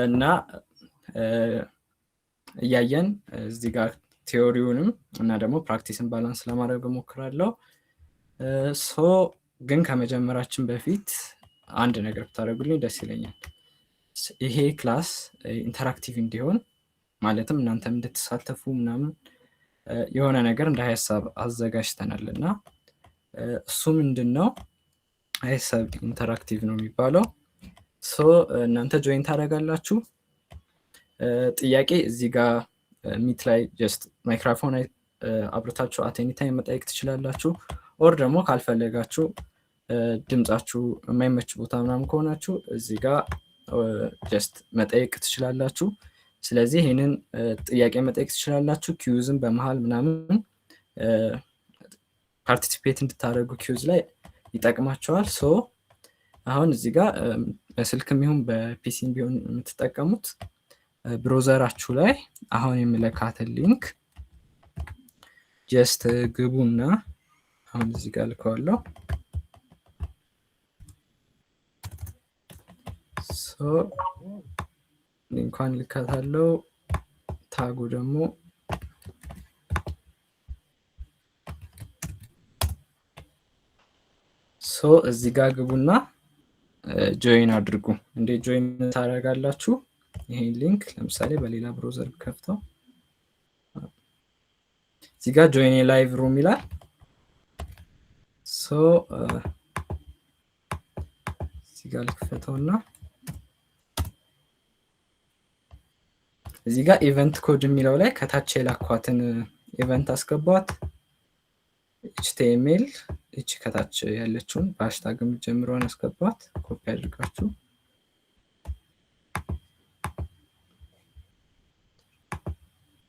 እና እያየን እዚህ ጋር ቲዮሪውንም እና ደግሞ ፕራክቲስን ባላንስ ለማድረግ እሞክራለሁ። ሶ ግን ከመጀመራችን በፊት አንድ ነገር ብታደርጉልኝ ደስ ይለኛል። ይሄ ክላስ ኢንተራክቲቭ እንዲሆን ማለትም እናንተም እንድትሳተፉ ምናምን የሆነ ነገር እንደ ሀሳብ አዘጋጅተናል እና እሱ ምንድነው ሀሳብ ኢንተራክቲቭ ነው የሚባለው። ሶ እናንተ ጆይን ታደርጋላችሁ። ጥያቄ እዚህ ጋር ሚት ላይ ጀስት ማይክሮፎን አብርታችሁ አቴኒታይም መጠየቅ ትችላላችሁ። ኦር ደግሞ ካልፈለጋችሁ ድምጻችሁ የማይመች ቦታ ምናምን ከሆናችሁ እዚህ ጋር ጀስት መጠየቅ ትችላላችሁ። ስለዚህ ይህንን ጥያቄ መጠየቅ ትችላላችሁ። ኪዩዝን በመሃል ምናምን ፓርቲሲፔት እንድታደርጉ ኪዩዝ ላይ ይጠቅማቸዋል። ሶ አሁን እዚህ ጋር በስልክም ይሁን በፒሲም ቢሆን የምትጠቀሙት ብሮዘራችሁ ላይ አሁን የምለካትን ሊንክ ጀስት ግቡና አሁን እዚህ ጋር ልከዋለሁ። ሶ ሊንኳን ልከታለሁ። ታጉ ደግሞ ሶ እዚህ ጋር ግቡና ጆይን አድርጉ። እንዴት ጆይን ታደርጋላችሁ? ይሄን ሊንክ ለምሳሌ በሌላ ብሮዘር ከፍተው እዚህ ጋር ጆይን ላይቭ ሩም ይላል። ሶ እዚህ ጋር ልክፈተውና እዚህ ጋር ኢቨንት ኮድ የሚለው ላይ ከታች የላኳትን ኢቨንት አስገቧት። ኤችቲኤምኤል እቺ ከታች ያለችውን በሃሽታግ የምትጀምረውን አስገቧት። ኮፒ አድርጋችሁ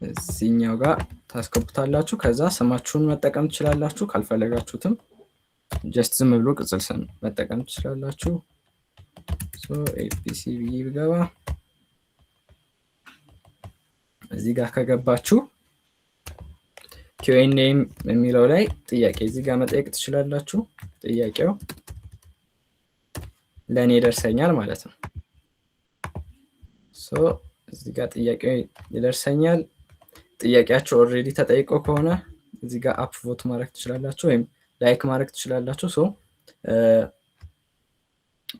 እዚህኛው ጋር ታስገቡታላችሁ። ከዛ ስማችሁን መጠቀም ትችላላችሁ። ካልፈለጋችሁትም ጀስት ዝም ብሎ ቅጽል ስም መጠቀም ትችላላችሁ። ሶ ኤፒሲ ብዬ ብገባ እዚህ ጋር ከገባችሁ Q&A የሚለው ላይ ጥያቄ እዚህ ጋር መጠየቅ ትችላላችሁ። ጥያቄው ለኔ ደርሰኛል ማለት ነው። ሶ እዚህ ጋር ጥያቄው ይደርሰኛል። ጥያቄያችሁ ኦልሬዲ ተጠይቆ ከሆነ እዚህ ጋር አፕ ቮት ማድረግ ትችላላችሁ ወይም ላይክ ማድረግ ትችላላችሁ። ሶ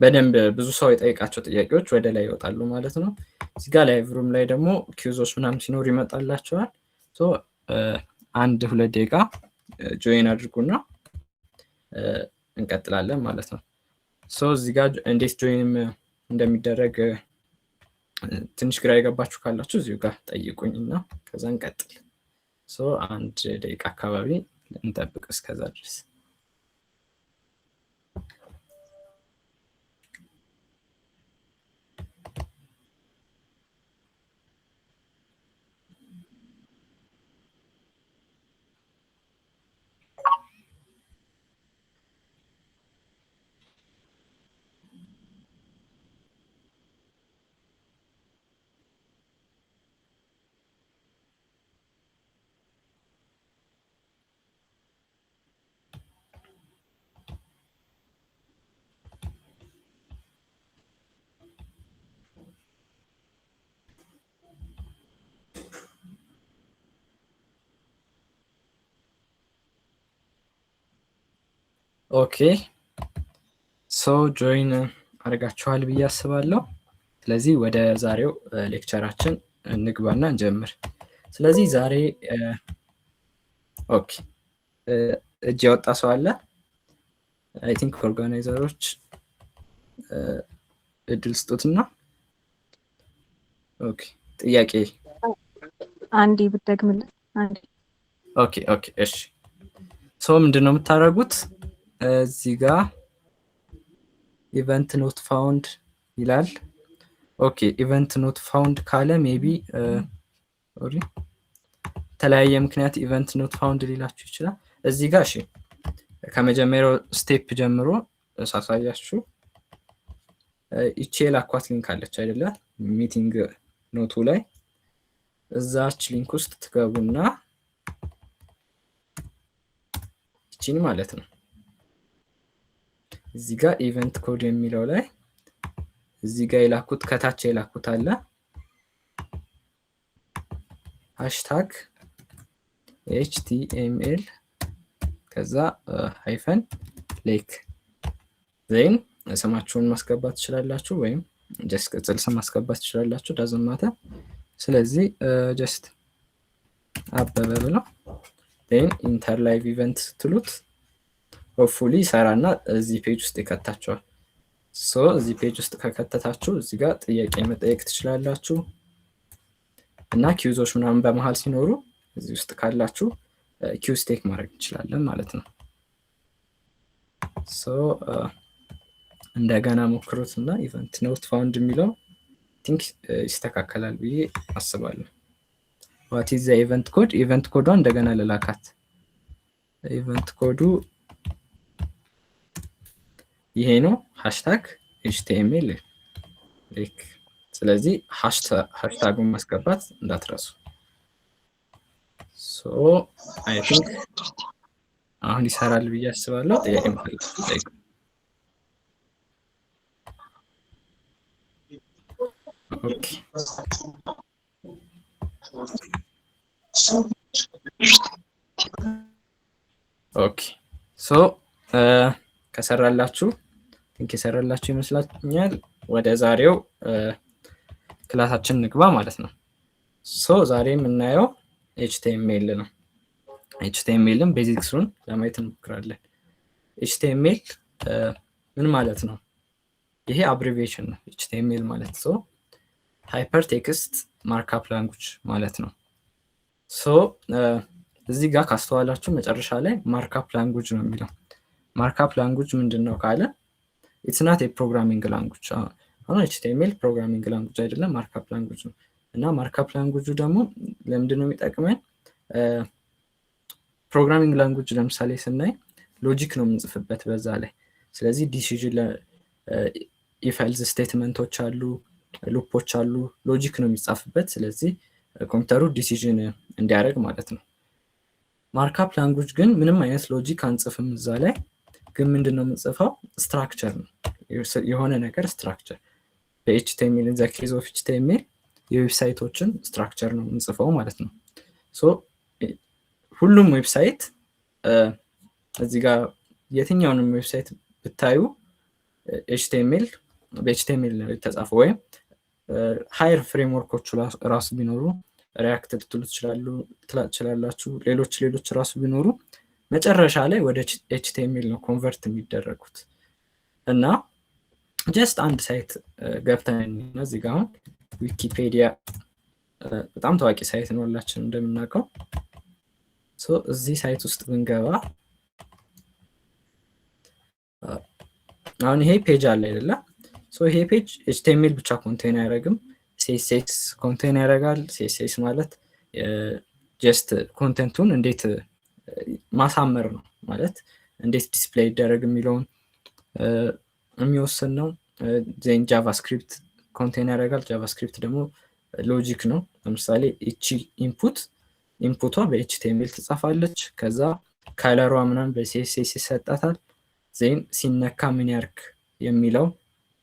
በደንብ ብዙ ሰው የጠይቃቸው ጥያቄዎች ወደ ላይ ይወጣሉ ማለት ነው። እዚህ ጋር ላይቭ ሩም ላይ ደግሞ ኪዩዞች ምናምን ሲኖር ይመጣላቸዋል። ሶ 1-2 ደቂቃ ጆይን አድርጉና እንቀጥላለን ማለት ነው። ሶ እዚህ ጋር እንዴት ጆይን እንደሚደረግ ትንሽ ግራ የገባችሁ ካላችሁ እዚሁ ጋር ጠይቁኝና ከዛ እንቀጥል። ሶ 1 ደቂቃ አካባቢ እንጠብቅ እስከዛ ድረስ። ኦኬ ሶ ጆይን አድርጋችኋል ብዬ አስባለሁ። ስለዚህ ወደ ዛሬው ሌክቸራችን እንግባና እንጀምር። ስለዚህ ዛሬ ኦኬ እጅ ያወጣ ሰው አለ? አይ ቲንክ ኦርጋናይዘሮች እድል ስጡትና። ኦኬ ጥያቄ አንዴ ብትደግምልን አንዴ። ኦኬ እሺ። ሶ ምንድነው የምታደርጉት? እዚህ ጋር ኢቨንት ኖት ፋውንድ ይላል። ኦኬ ኢቨንት ኖት ፋውንድ ካለ ሜቢ የተለያየ ምክንያት ኢቨንት ኖት ፋውንድ ሊላችሁ ይችላል። እዚህ ጋር እሺ ከመጀመሪያው ስቴፕ ጀምሮ ሳሳያችሁ ይቺ የላኳት ሊንክ አለች አይደለ? ሚቲንግ ኖቱ ላይ እዛች ሊንክ ውስጥ ትገቡና ይቺን ማለት ነው እዚህ ጋር ኢቨንት ኮድ የሚለው ላይ እዚህ ጋር የላኩት ከታች የላኩት አለ ሃሽታግ HTML ከዛ ሃይፈን ሌክ ዜን ስማችሁን ማስገባት ትችላላችሁ ወይም ጀስት ቅጽል ስም ማስገባት ትችላላችሁ ዳዝንት ማተር። ስለዚህ ጀስት አበበ ብለው ዜን ኢንተር ላይቭ ኢቨንት ስትሉት ሆፕፉሊ ይሰራና እዚህ ፔጅ ውስጥ ይከታችኋል። ሶ እዚህ ፔጅ ውስጥ ከከተታችሁ እዚህ ጋር ጥያቄ መጠየቅ ትችላላችሁ እና ኪውዞች ምናምን በመሃል ሲኖሩ እዚህ ውስጥ ካላችሁ ኪውዝ ቴክ ማድረግ እንችላለን ማለት ነው። ሶ እንደገና ሞክሩት እና ኢቨንት ኖት ፋውንድ የሚለው ቲንክ ይስተካከላል ብዬ አስባለሁ። ዋት ኢዝ ዘ ኢቨንት ኮድ? ኢቨንት ኮዷ እንደገና ልላካት። ኢቨንት ኮዱ ይሄ ነው ሃሽታግ HTML ሌክ። ስለዚህ ሃሽታጉን ማስገባት እንዳትረሱ። ሶ አይ ቲንክ አሁን ይሰራል ብዬ አስባለሁ። ጥያቄ መፈለጋችሁ ጠይቁ። ኦኬ ኦኬ ሶ ከሰራላችሁ ቲንክ የሰራላችሁ ይመስላኛል። ወደ ዛሬው ክላሳችን ንግባ ማለት ነው። ሶ ዛሬ የምናየው HTML ነው። HTMLን ቤዚክሱን ለማየት እንሞክራለን። HTML ምን ማለት ነው? ይሄ አብሪቪዬሽን ነው HTML ማለት ሶ ሃይፐር ቴክስት ማርክአፕ ላንጉጅ ማለት ነው። ሶ እዚህ ጋር ካስተዋላችሁ መጨረሻ ላይ ማርክአፕ ላንጉጅ ነው የሚለው። ማርክአፕ ላንጉጅ ምንድነው ካለ ኢትስ ናት ኤ ፕሮግራሚንግ ላንጉጅ። አሁን HTML ፕሮግራሚንግ ላንጉጅ አይደለም፣ ማርክአፕ ላንጉጅ ነው። እና ማርክአፕ ላንጉጁ ደግሞ ለምንድን ነው የሚጠቅመን? ፕሮግራሚንግ ላንጉጅ ለምሳሌ ስናይ ሎጂክ ነው የምንጽፍበት በዛ ላይ። ስለዚህ ዲሲዥን ኢፍ-ኤልዝ ስቴትመንቶች አሉ፣ ሉፖች አሉ፣ ሎጂክ ነው የሚጻፍበት። ስለዚህ ኮምፒውተሩ ዲሲዥን እንዲያደርግ ማለት ነው። ማርክአፕ ላንጉጅ ግን ምንም አይነት ሎጂክ አንጽፍም እዛ ላይ። ግን ምንድነው የምንጽፈው? ስትራክቸር ነው፣ የሆነ ነገር ስትራክቸር። በኤችቲኤምኤል ኢን ዘ ኬዝ ኦፍ ኤችቲኤምኤል የዌብሳይቶችን ስትራክቸር ነው የምንጽፈው ማለት ነው። ሶ ሁሉም ዌብሳይት እዚህ ጋር የትኛውንም ዌብሳይት ብታዩ ኤችቲኤምኤል በኤችቲኤምኤል ነው የተጻፈው። ወይም ሃየር ፍሬምወርኮች ራሱ ቢኖሩ ሪያክት ልትሉ ትችላላችሁ፣ ሌሎች ራሱ ቢኖሩ መጨረሻ ላይ ወደ ኤችቲኤምኤል ነው ኮንቨርት የሚደረጉት። እና ጀስት አንድ ሳይት ገብተን እዚህ ጋር አሁን ዊኪፔዲያ በጣም ታዋቂ ሳይት ነው ሁላችንም እንደምናውቀው። ሶ እዚህ ሳይት ውስጥ ብንገባ አሁን ይሄ ፔጅ አለ አይደለ? ሶ ይሄ ፔጅ ኤችቲኤምኤል ብቻ ኮንቴን አያደርግም፣ ሲኤስኤስ ኮንቴን ያደርጋል። ሲኤስኤስ ማለት ጀስት ኮንቴንቱን እንዴት ማሳመር ነው ማለት እንዴት ዲስፕሌይ ይደረግ የሚለውን የሚወስን ነው። ዜን ጃቫስክሪፕት ኮንቴን ያደርጋል። ጃቫስክሪፕት ደግሞ ሎጂክ ነው። ለምሳሌ እቺ ኢንፑቷ በኤችቲኤምኤል ትጻፋለች፣ ከዛ ከለሯ ምናምን በሲኤስኤስ ይሰጣታል። ዜን ሲነካ ምን ያርክ የሚለው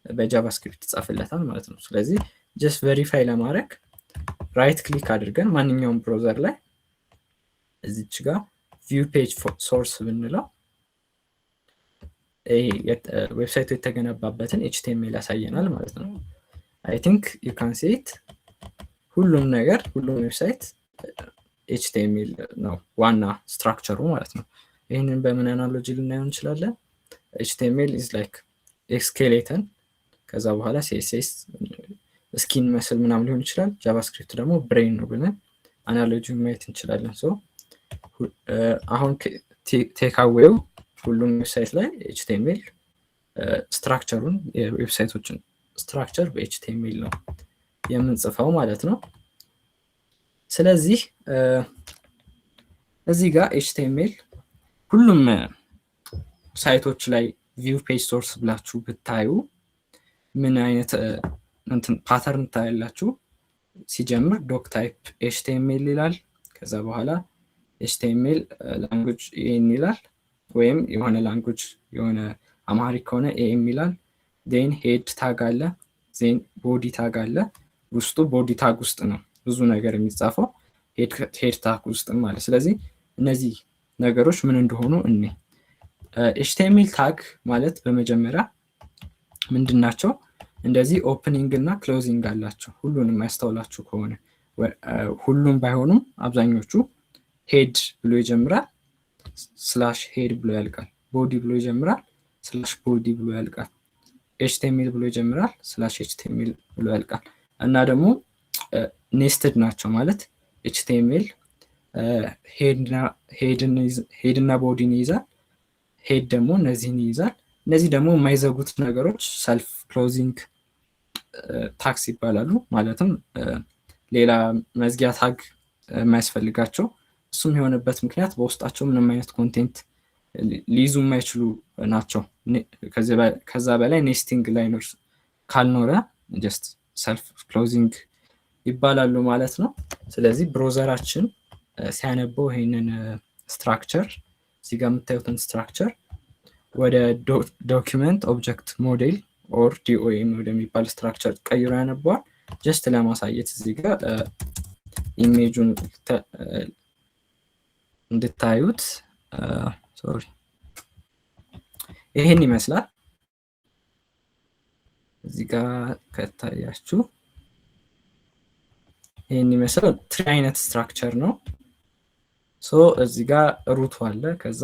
በጃቫስክሪፕት ይጻፍለታል ማለት ነው። ስለዚህ ጀስት ቬሪፋይ ለማድረግ ራይት ክሊክ አድርገን ማንኛውም ብራውዘር ላይ እዚች ጋር ቪው ፔጅ ሶርስ ብንለው ዌብሳይቱ የተገነባበትን ኤችቲኤምኤል ያሳየናል ማለት ነው። አይ ቲንክ ዩ ካን ሲ ኢት። ሁሉም ዌብሳይት ኤችቲኤምኤል ነው ዋና ስትራክቸሩ ማለት ነው። ይህንን በምን አናሎጂ ልናየው እንችላለን? ኤችቲኤምኤል ኢዝ ላይክ ኤስኬሌተን፣ ከዛ በኋላ ሲኤስኤስ ስኪን መስል ምናምን ሊሆን ይችላል። ጃቫስክሪፕት ደግሞ ብሬን ነው ብለን አናሎጂውን ማየት እንችላለን። ሶ አሁን ቴክአዌው ሁሉም ዌብሳይት ላይ ኤችቲኤምኤል ስትራክቸሩን የዌብሳይቶችን ስትራክቸር በኤችቲኤምኤል ነው የምንጽፈው ማለት ነው። ስለዚህ እዚህ ጋር ኤችቲኤምኤል ሁሉም ሳይቶች ላይ ቪው ፔጅ ሶርስ ብላችሁ ብታዩ ምን አይነት ፓተርን ታያላችሁ? ሲጀምር ዶክ ታይፕ ኤችቲኤምኤል ይላል። ከዛ በኋላ ኤችቲኤምኤል ላንጉጅ ኤን ይላል፣ ወይም የሆነ ላንጉጅ የሆነ አማሪክ ከሆነ ኤም ይላል። ዜን ሄድ ታግ አለ፣ ዜን ቦዲ ታግ አለ። ውስጡ ቦዲ ታግ ውስጥ ነው ብዙ ነገር የሚጻፈው ሄድ ታግ ውስጥ ማለት። ስለዚህ እነዚህ ነገሮች ምን እንደሆኑ እኔ ኤችቲኤምኤል ታግ ማለት በመጀመሪያ ምንድን ናቸው? እንደዚህ ኦፕኒንግ እና ክሎዚንግ አላቸው። ሁሉንም ያስተውላችሁ ከሆነ ሁሉም ባይሆኑም አብዛኞቹ ሄድ ብሎ ይጀምራል፣ ስላሽ ሄድ ብሎ ያልቃል። ቦዲ ብሎ ይጀምራል፣ ስላሽ ቦዲ ብሎ ያልቃል። ኤችቲኤምኤል ብሎ ይጀምራል፣ ስላሽ ኤችቲኤምኤል ብሎ ያልቃል። እና ደግሞ ኔስትድ ናቸው ማለት ኤችቲኤምኤል ሄድና ቦዲን ይይዛል፣ ሄድ ደግሞ እነዚህን ይይዛል። እነዚህ ደግሞ የማይዘጉት ነገሮች ሰልፍ ክሎዚንግ ታግስ ይባላሉ። ማለትም ሌላ መዝጊያ ታግ የማያስፈልጋቸው። እሱም የሆነበት ምክንያት በውስጣቸው ምንም አይነት ኮንቴንት ሊይዙ የማይችሉ ናቸው። ከዛ በላይ ኔስቲንግ ላይ ካልኖረ ጀስት ሰልፍ ክሎዚንግ ይባላሉ ማለት ነው። ስለዚህ ብሮዘራችን ሲያነበው ይሄንን ስትራክቸር እዚህ ጋር የምታዩትን ስትራክቸር ወደ ዶኪመንት ኦብጀክት ሞዴል ኦር ዲኦኤም ወደሚባል ስትራክቸር ቀይሮ ያነበዋል። ጀስት ለማሳየት እዚህ ጋር ኢሜጁን እንድታዩት ሶሪ ይሄን ይመስላል። እዚህ ጋር ከታያችሁ ይሄን ይመስላል። ትሪ አይነት ስትራክቸር ነው። ሶ እዚህ ጋር ሩቱ አለ። ከዛ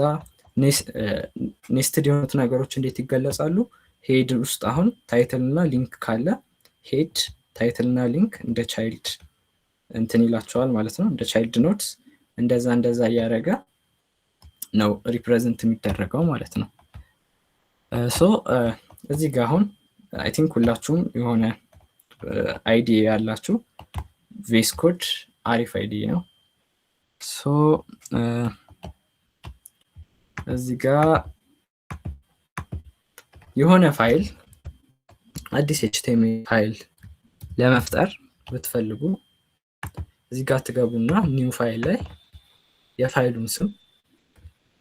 ኔስትድ የሆኑት ነገሮች እንዴት ይገለጻሉ? ሄድ ውስጥ አሁን ታይትል እና ሊንክ ካለ ሄድ ታይትል እና ሊንክ እንደ ቻይልድ እንትን ይላቸዋል ማለት ነው። እንደ ቻይልድ ኖትስ እንደዛ እያደረገ ነው ሪፕሬዘንት የሚደረገው ማለት ነው። ሶ እዚህ ጋር አሁን አይ ቲንክ ሁላችሁም የሆነ አይዲ ያላችሁ ቬስ ኮድ አሪፍ አይዲ ነው። ሶ እዚህ ጋር የሆነ ፋይል አዲስ ኤችቲኤምኤል ፋይል ለመፍጠር ብትፈልጉ እዚህ ጋር ትገቡና ኒው ፋይል ላይ የፋይሉን ስም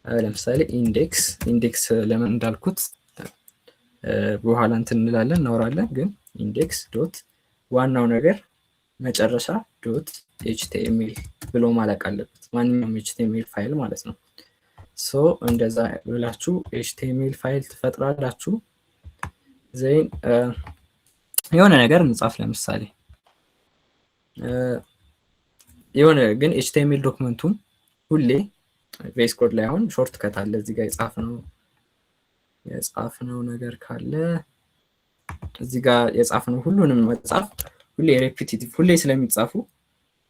ለምሳሌ ኢንዴክስ ለምን እንዳልኩት በኋላ እንትን እንላለን እናወራለን። ግን ኢንዴክስ ዶት ዋናው ነገር መጨረሻ ዶት ኤችቲኤምኤል ብሎ ማለቅ አለበት፣ ማንኛውም ኤችቲኤምኤል ፋይል ማለት ነው። ሶ እንደዛ ብላችሁ ኤችቲኤምኤል ፋይል ትፈጥራላችሁ። ዜን የሆነ ነገር እንጻፍ። ለምሳሌ የሆነ ግን ኤችቲኤምኤል ዶክመንቱን ሁሌ ቬስ ኮድ ላይ አሁን ሾርት ከት አለ እዚህ ጋር የጻፍነው ነገር ካለ እዚህ ጋር የጻፍነው ሁሉንም መጻፍ ሁሌ ሬፒቲቲቭ ሁሌ ስለሚጻፉ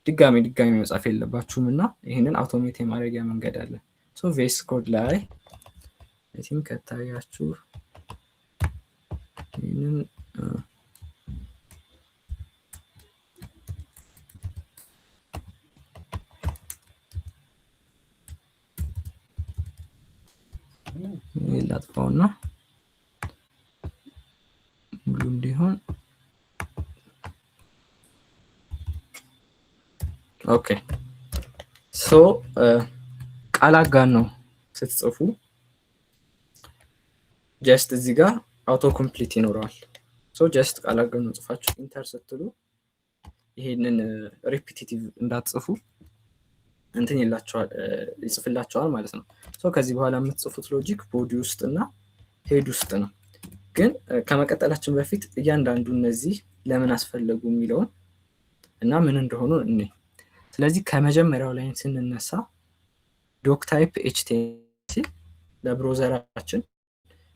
ድጋሚ መጻፍ የለባችሁም እና ይህንን አውቶሜት የማድረጊያ መንገድ አለ። ሶ ቬስ ኮድ ላይ አይ ቲንክ ከታያችሁ ይህንን ላጥፋውና ሙሉ እንዲሆን ኦኬ። ሶ ቃል አጋን ነው ስትጽፉ ጀስት እዚህ ጋር አውቶ ኮምፕሊት ይኖረዋል። ሶ ጀስት ቃል አጋን ነው ጽፋችሁ ኢንተር ስትሉ ይሄንን ሪፒቲቲቭ እንዳትጽፉ እንትን ይጽፍላችኋል ማለት ነው። ሶ ከዚህ በኋላ የምትጽፉት ሎጂክ ቦዲ ውስጥ እና ሄድ ውስጥ ነው። ግን ከመቀጠላችን በፊት እያንዳንዱ እነዚህ ለምን አስፈለጉ የሚለውን እና ምን እንደሆኑ እኔ ስለዚህ ከመጀመሪያው ላይ ስንነሳ ዶክ ታይፕ ኤችቲኤምኤል ለብሮዘራችን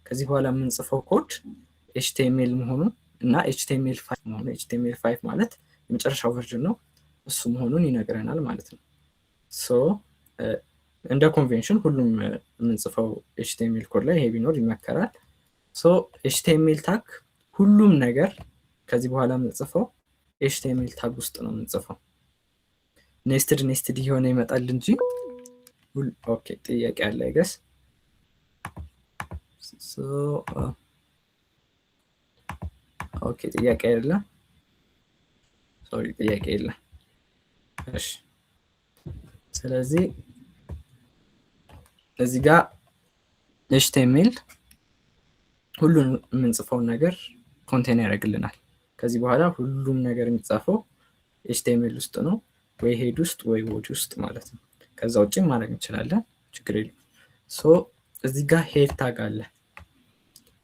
ከዚህ በኋላ የምንጽፈው ኮድ ኤችቲኤምኤል መሆኑን እና ኤችቲኤምኤል5 መሆኑን ኤችቲኤምኤል5 ማለት የመጨረሻው ቨርዥን ነው እሱ መሆኑን ይነግረናል ማለት ነው። ሶ እንደ ኮንቬንሽን ሁሉም የምንጽፈው ኤችቲኤምኤል ኮድ ላይ ይሄ ቢኖር ይመከራል። ሶ ኤችቲኤምኤል ታግ ሁሉም ነገር ከዚህ በኋላ የምንጽፈው ኤችቲኤምኤል ታግ ውስጥ ነው የምንጽፈው። ኔስትድ እየሆነ ይመጣል እንጂ ኦኬ። ጥያቄ አለ አይገስ? ሶ ኦኬ ጥያቄ አይደለም፣ ሶሪ ጥያቄ የለም። እሺ ስለዚህ እዚህ ጋር ኤችቲኤምኤል ሁሉን የምንጽፈውን ነገር ኮንቴን ያደርግልናል። ከዚህ በኋላ ሁሉም ነገር የሚጻፈው ኤችቲኤምኤል ውስጥ ነው፣ ወይ ሄድ ውስጥ ወይ ቦዲ ውስጥ ማለት ነው። ከዛ ውጭ ማድረግ እንችላለን፣ ችግር የለም። እዚህ ጋር ሄድ ታግ አለ።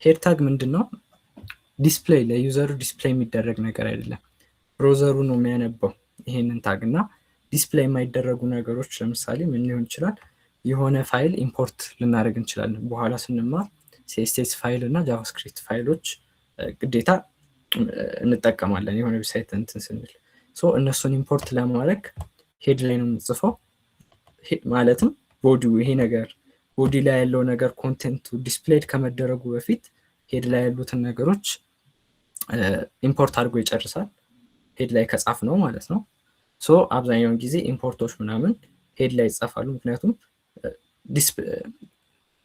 ሄድ ታግ ምንድን ነው? ዲስፕሌይ ለዩዘሩ ዲስፕሌይ የሚደረግ ነገር አይደለም፣ ብሮዘሩ ነው የሚያነባው ይሄንን ታግ። እና ዲስፕሌይ የማይደረጉ ነገሮች ለምሳሌ ምን ሊሆን ይችላል? የሆነ ፋይል ኢምፖርት ልናደርግ እንችላለን። በኋላ ስንማር ሲኤስኤስ ፋይል እና ጃቫስክሪፕት ፋይሎች ግዴታ እንጠቀማለን የሆነ ዌብሳይት እንትን ስንል። እነሱን ኢምፖርት ለማድረግ ሄድ ላይ ነው የምንጽፈው። ማለትም ቦዲው ይሄ ነገር ቦዲ ላይ ያለው ነገር ኮንቴንቱ ዲስፕሌይድ ከመደረጉ በፊት ሄድ ላይ ያሉትን ነገሮች ኢምፖርት አድርጎ ይጨርሳል፣ ሄድ ላይ ከጻፍ ነው ማለት ነው። አብዛኛውን ጊዜ ኢምፖርቶች ምናምን ሄድ ላይ ይጻፋሉ። ምክንያቱም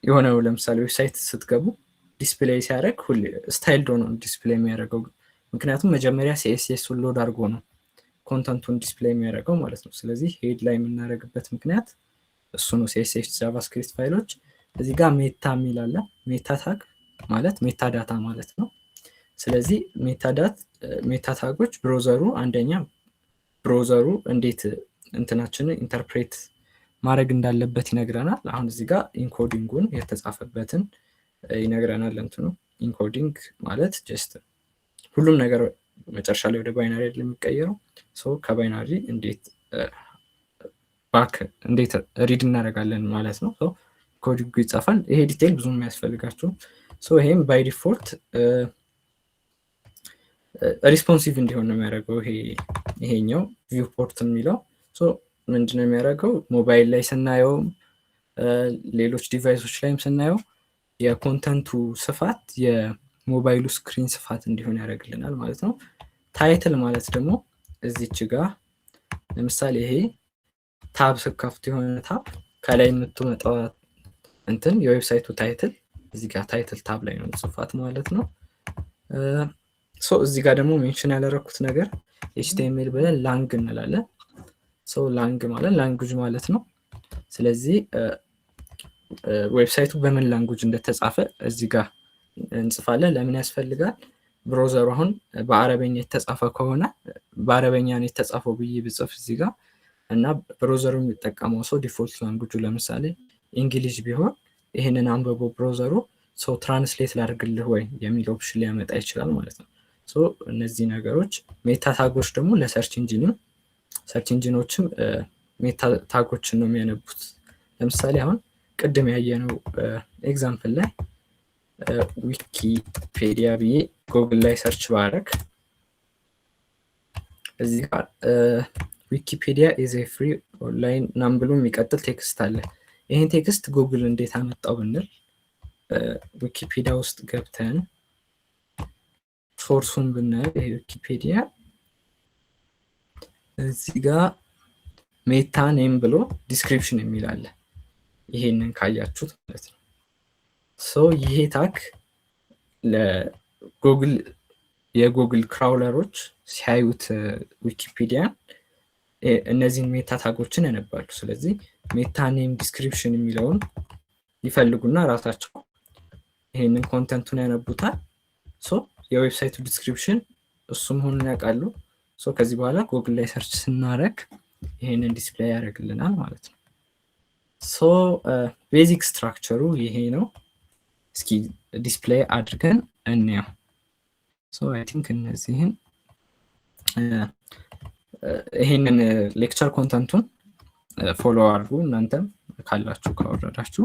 የሆነ ለምሳሌ ዌብሳይት ስትገቡ ዲስፕሌይ ሲያደርግ ሁሌ ስታይልድ ሆኖ ዲስፕሌይ የሚያደርገው፣ ምክንያቱም መጀመሪያ ሲኤስኤሱን ሎድ አድርጎ ነው ኮንተንቱን ዲስፕሌይ የሚያደርገው ማለት ነው። ስለዚህ ሄድ ላይ የምናደርግበት ምክንያት እሱ ነው። ሲኤስኤስ ጃቫስክሪፕት ፋይሎች እዚህ ጋር ሜታ የሚል አለ። ሜታ ታግ ማለት ሜታ ዳታ ማለት ነው። ስለዚህ ሜታ ታጎች አንደኛ ብሮዘሩ እንዴት እንትናችንን ኢንተርፕሬት ማድረግ እንዳለበት ይነግረናል። አሁን እዚህ ጋር ኢንኮዲንጉን የተጻፈበትን ይነግረናል። እንትኑ ኢንኮዲንግ ማለት ጀስት ሁሉም ነገር መጨረሻ ላይ ወደ ባይናሪ የሚቀየረው ከባይናሪ እንዴት ሪድ እናደርጋለን ማለት ነው። ኮዲንጉ ይጻፋል። ይሄ ዲቴይል ብዙም የሚያስፈልጋችሁ። ይሄም ባይ ዲፎልት ሪስፖንሲቭ እንዲሆን ነው የሚያደርገው። ይሄኛው ቪው ፖርት የሚለው ምንድነው የሚያደርገው? ሞባይል ላይ ስናየውም ሌሎች ዲቫይሶች ላይም ስናየው የኮንተንቱ ስፋት የሞባይሉ ስክሪን ስፋት እንዲሆን ያደርግልናል ማለት ነው። ታይትል ማለት ደግሞ እዚች ጋር ለምሳሌ ይሄ ታብ ስከፍት የሆነ ታብ ከላይ የምትመጣው እንትን የዌብሳይቱ ታይትል እዚህ ጋር ታይትል ታብ ላይ ነው ጽፋት ማለት ነው። እዚህ ጋር ደግሞ ሜንሽን ያደረኩት ነገር ኤችቲኤምኤል ብለን ላንግ እንላለን። ላንግ ማለት ላንጉጅ ማለት ነው። ስለዚህ ዌብሳይቱ በምን ላንጉጅ እንደተጻፈ እዚህ ጋር እንጽፋለን። ለምን ያስፈልጋል? ብሮዘሩ አሁን በአረበኛ የተጻፈ ከሆነ በአረበኛ ነው የተጻፈው ብዬ ብጽፍ እዚህ ጋር እና ብሮዘሩ የሚጠቀመው ዲፎልት ላንጉጁ ለምሳሌ እንግሊዝ ቢሆን ይህንን አንብቦ ብሮዘሩ ትራንስሌት ላድርግልህ ወይ የሚል ኦፕሽን ሊያመጣ ይችላል ማለት ነው። እነዚህ ነገሮች ሜታ ታጎች ደግሞ ለሰርች ኢንጂኖችም ሜታ ታጎችን ነው የሚያነቡት። ለምሳሌ አሁን ቅድም ያየነው ኤግዛምፕል ላይ ዊኪፔዲያ ብዬ ጉግል ላይ ሰርች ባረግ እዚህ ጋር ዊኪፔዲያ ኢዝ ኤ ፍሪ ኦንላይን ናም ብሎ የሚቀጥል ቴክስት አለ። ይህን ቴክስት ጉግል እንዴት አመጣው ብንል ዊኪፔዲያ ውስጥ ገብተን ሶርሱን ብናየው ይሄ ዊኪፔዲያ እዚህ ጋር ሜታ ኔም ብሎ ዲስክሪፕሽን የሚል አለ። ይሄንን ካያችሁት ማለት ነው። ይሄ ታግ የጉግል ክራውለሮች ሲያዩት ዊኪፔዲያን እነዚህን ሜታ ታጎችን ያነባሉ። ስለዚህ ሜታ ኔም ዲስክሪፕሽን የሚለውን ይፈልጉና ራሳቸው ይሄንን ኮንተንቱን ያነቡታል። የዌብሳይቱ ዲስክሪፕሽን እሱ መሆኑን ያውቃሉ። ከዚህ በኋላ ጉግል ላይ ሰርች ስናደርግ ይሄንን ዲስፕሌይ ያደርግልናል ማለት ነው። ቤዚክ ስትራክቸሩ ይሄ ነው። እስኪ ዲስፕሌይ አድርገን እንየው። አይ ቲንክ እነዚህን ይሄንን ሌክቸር ኮንተንቱን ፎሎ አድርጉ እናንተም ካላችሁ ካወረዳችሁ።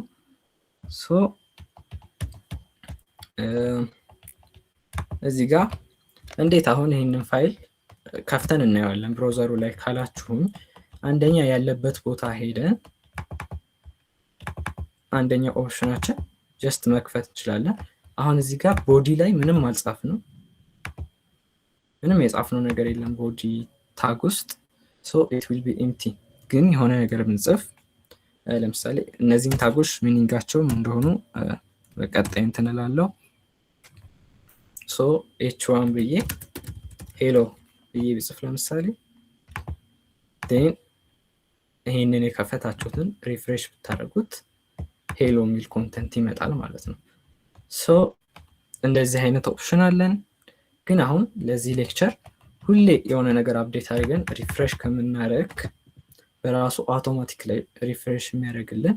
እዚህ ጋር እንዴት አሁን ይሄንን ፋይል ከፍተን እናየዋለን ብሮዘሩ ላይ ካላችሁም፣ አንደኛ ያለበት ቦታ ሄደን አንደኛ ኦፕሽናችን ጀስት መክፈት እንችላለን። አሁን እዚህ ጋር ቦዲ ላይ ምንም አልጻፍንም፣ ምንም የጻፍነው ነገር የለም ቦዲ ታግ ውስጥ። it will be empty። ግን የሆነ ነገር ብንጽፍ ለምሳሌ እነዚህን ታጎች ሚኒንጋቸው እንደሆኑ በቀጣይ እንትን እላለሁ። h1 ብዬ ሄሎ ብዬ ብጽፍ ለምሳሌ ይሄንን የከፈታችሁትን ሪፍሬሽ ብታደርጉት ሄሎ የሚል ኮንተንት ይመጣል ማለት ነው። እንደዚህ አይነት ኦፕሽን አለን። ግን አሁን ለዚህ ሌክቸር ሁሌ የሆነ ነገር አፕዴት አድርገን ሪፍሬሽ ከምናደርግ በራሱ አውቶማቲክ ላይ ሪፍሬሽ የሚያደርግልን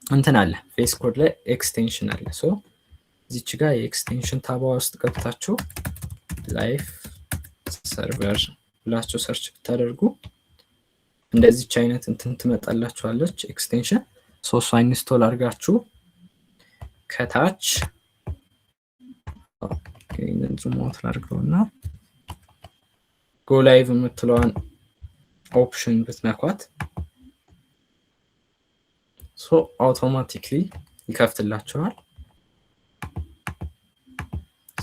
እንትን አለ። ፌስ ኮድ ላይ ኤክስቴንሽን አለ። ሶ እዚች ጋር የኤክስቴንሽን ታባ ውስጥ ገብታችሁ ላይፍ ሰርቨር ብላችሁ ሰርች ብታደርጉ እንደዚች አይነት እንትን ትመጣላችኋለች ኤክስቴንሽን። ሶስት ኢንስቶል አድርጋችሁ ከታች ይህንን ዙም አውት ላድርገውና ጎ ላይቭ የምትለዋን ኦፕሽን ብትነኳት ሶ አውቶማቲክሊ ይከፍትላችኋል።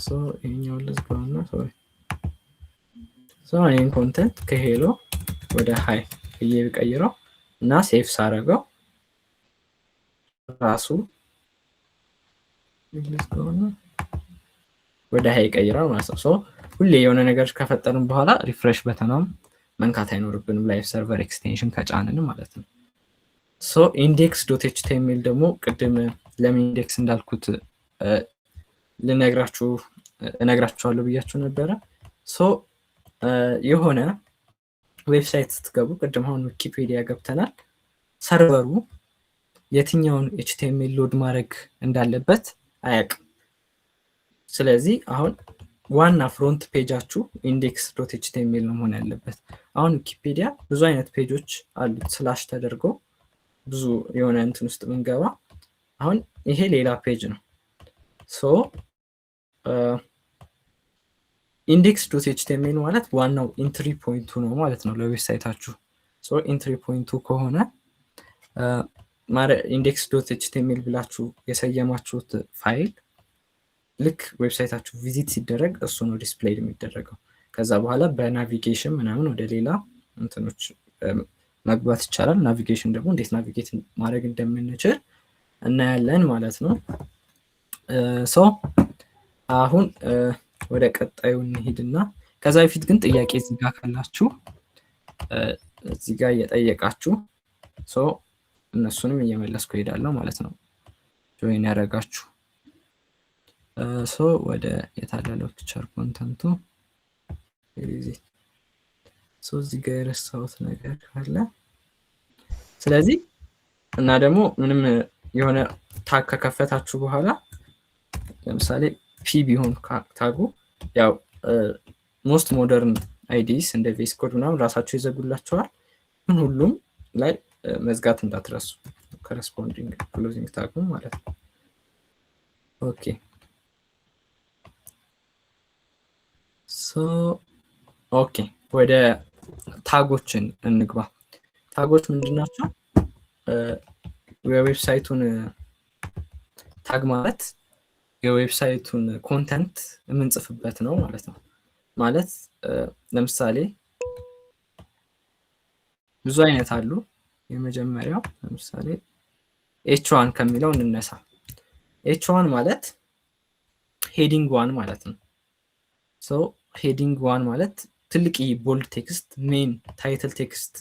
ሶ ይሄኛው ልዝጋውና ሶ ይሄን ኮንተንት ከሄሎ ወደ ሃይ ብዬ ብቀይረው እና ሴቭ ሳረገው ራሱ ወደ ሃይ ይቀይራል ማለት ነው። ሶ ሁሌ የሆነ ነገር ከፈጠርን በኋላ ሪፍሬሽ በተናም መንካት አይኖርብንም ላይፍ ሰርቨር ኤክስቴንሽን ከጫንን ማለት ነው። ሶ index.html ደግሞ ቅድም ለምን ኢንዴክስ እንዳልኩት እነግራችኋለሁ ብያችሁ ነበረ። ሶ የሆነ ዌብሳይት ስትገቡ ቅድም አሁን ዊኪፔዲያ ገብተናል። ሰርቨሩ የትኛውን ኤችቲኤምኤል ሎድ ማድረግ እንዳለበት አያውቅም። ስለዚህ አሁን ዋና ፍሮንት ፔጃችሁ index.html ነው መሆን ያለበት። አሁን ዊኪፔዲያ ብዙ አይነት ፔጆች አሉት ስላሽ ተደርገው ብዙ የሆነ እንትን ውስጥ ብንገባ አሁን ይሄ ሌላ ፔጅ ነው። ሶ index.html ማለት ዋናው ኢንትሪ ፖይንቱ ነው ማለት ነው ለዌብሳይታችሁ። ሶ ኢንትሪ ፖይንቱ ከሆነ index.html ብላችሁ የሰየማችሁት ፋይል ልክ ዌብሳይታችሁ ቪዚት ሲደረግ እሱ ነው ዲስፕሌይ የሚደረገው። ከዛ በኋላ በናቪጌሽን ምናምን ወደ ሌላ እንትኖች መግባት ይቻላል። ናቪጌሽን ደግሞ እንዴት ናቪጌት ማድረግ እንደምንችል እናያለን ማለት ነው። ሶ አሁን ወደ ቀጣዩ እንሂድና ከዛ በፊት ግን ጥያቄ እዚህ ጋር ካላችሁ እዚህ ጋር እየጠየቃችሁ ሶ እነሱንም እየመለስኩ ሄዳለሁ ማለት ነው። ጆይን ያደረጋችሁ ሶ ወደ የታለለው ፒክቸር ኮንተንቱ ሶ እዚህ ጋር የረሳሁት ነገር ካለ ስለዚህ እና ደግሞ ምንም የሆነ ታግ ከከፈታችሁ በኋላ ለምሳሌ ፒ ቢሆን ታጉ ያው ሞስት ሞደርን አይዲስ እንደ ቬስ ኮድ ምናምን ራሳችሁ ይዘጉላችኋል። ግን ሁሉም ላይ መዝጋት እንዳትረሱ ኮረስፖንዲንግ ክሎዚንግ ታጉ ማለት ነው። ኦኬ ሶ ኦኬ ወደ ታጎችን እንግባ። ታጎች ምንድናቸው? የዌብሳይቱን ታግ ማለት የዌብሳይቱን ኮንተንት የምንጽፍበት ነው ማለት ነው። ማለት ለምሳሌ ብዙ አይነት አሉ። የመጀመሪያው ለምሳሌ h1 ከሚለው እንነሳ። h1 ማለት ሄዲንግ 1 ማለት ነው። ሶ ሄዲንግ 1 ማለት ትልቅ ቦልድ ቴክስት ሜን ታይትል ቴክስት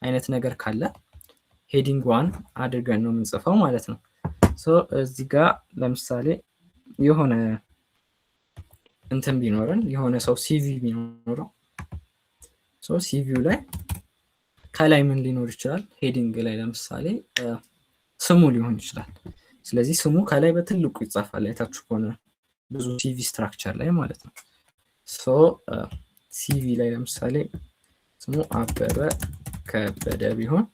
አይነት ነገር ካለ ሄዲንግ 1 አድርገን ነው የምንጽፈው ማለት ነው። ሶ እዚህ ጋር ለምሳሌ የሆነ እንትን ቢኖረን የሆነ ሰው ሲቪ ቢኖረው ሶ ሲቪው ላይ ከላይ ምን ሊኖር ይችላል? ሄዲንግ ላይ ለምሳሌ ስሙ ሊሆን ይችላል። ስለዚህ ስሙ ከላይ በትልቁ ይጻፋል። አይታችሁ ከሆነ ብዙ ሲቪ ስትራክቸር ላይ ማለት ነው። ሶ ሲቪ ላይ ለምሳሌ ስሙ አበበ ከበደ ቢሆን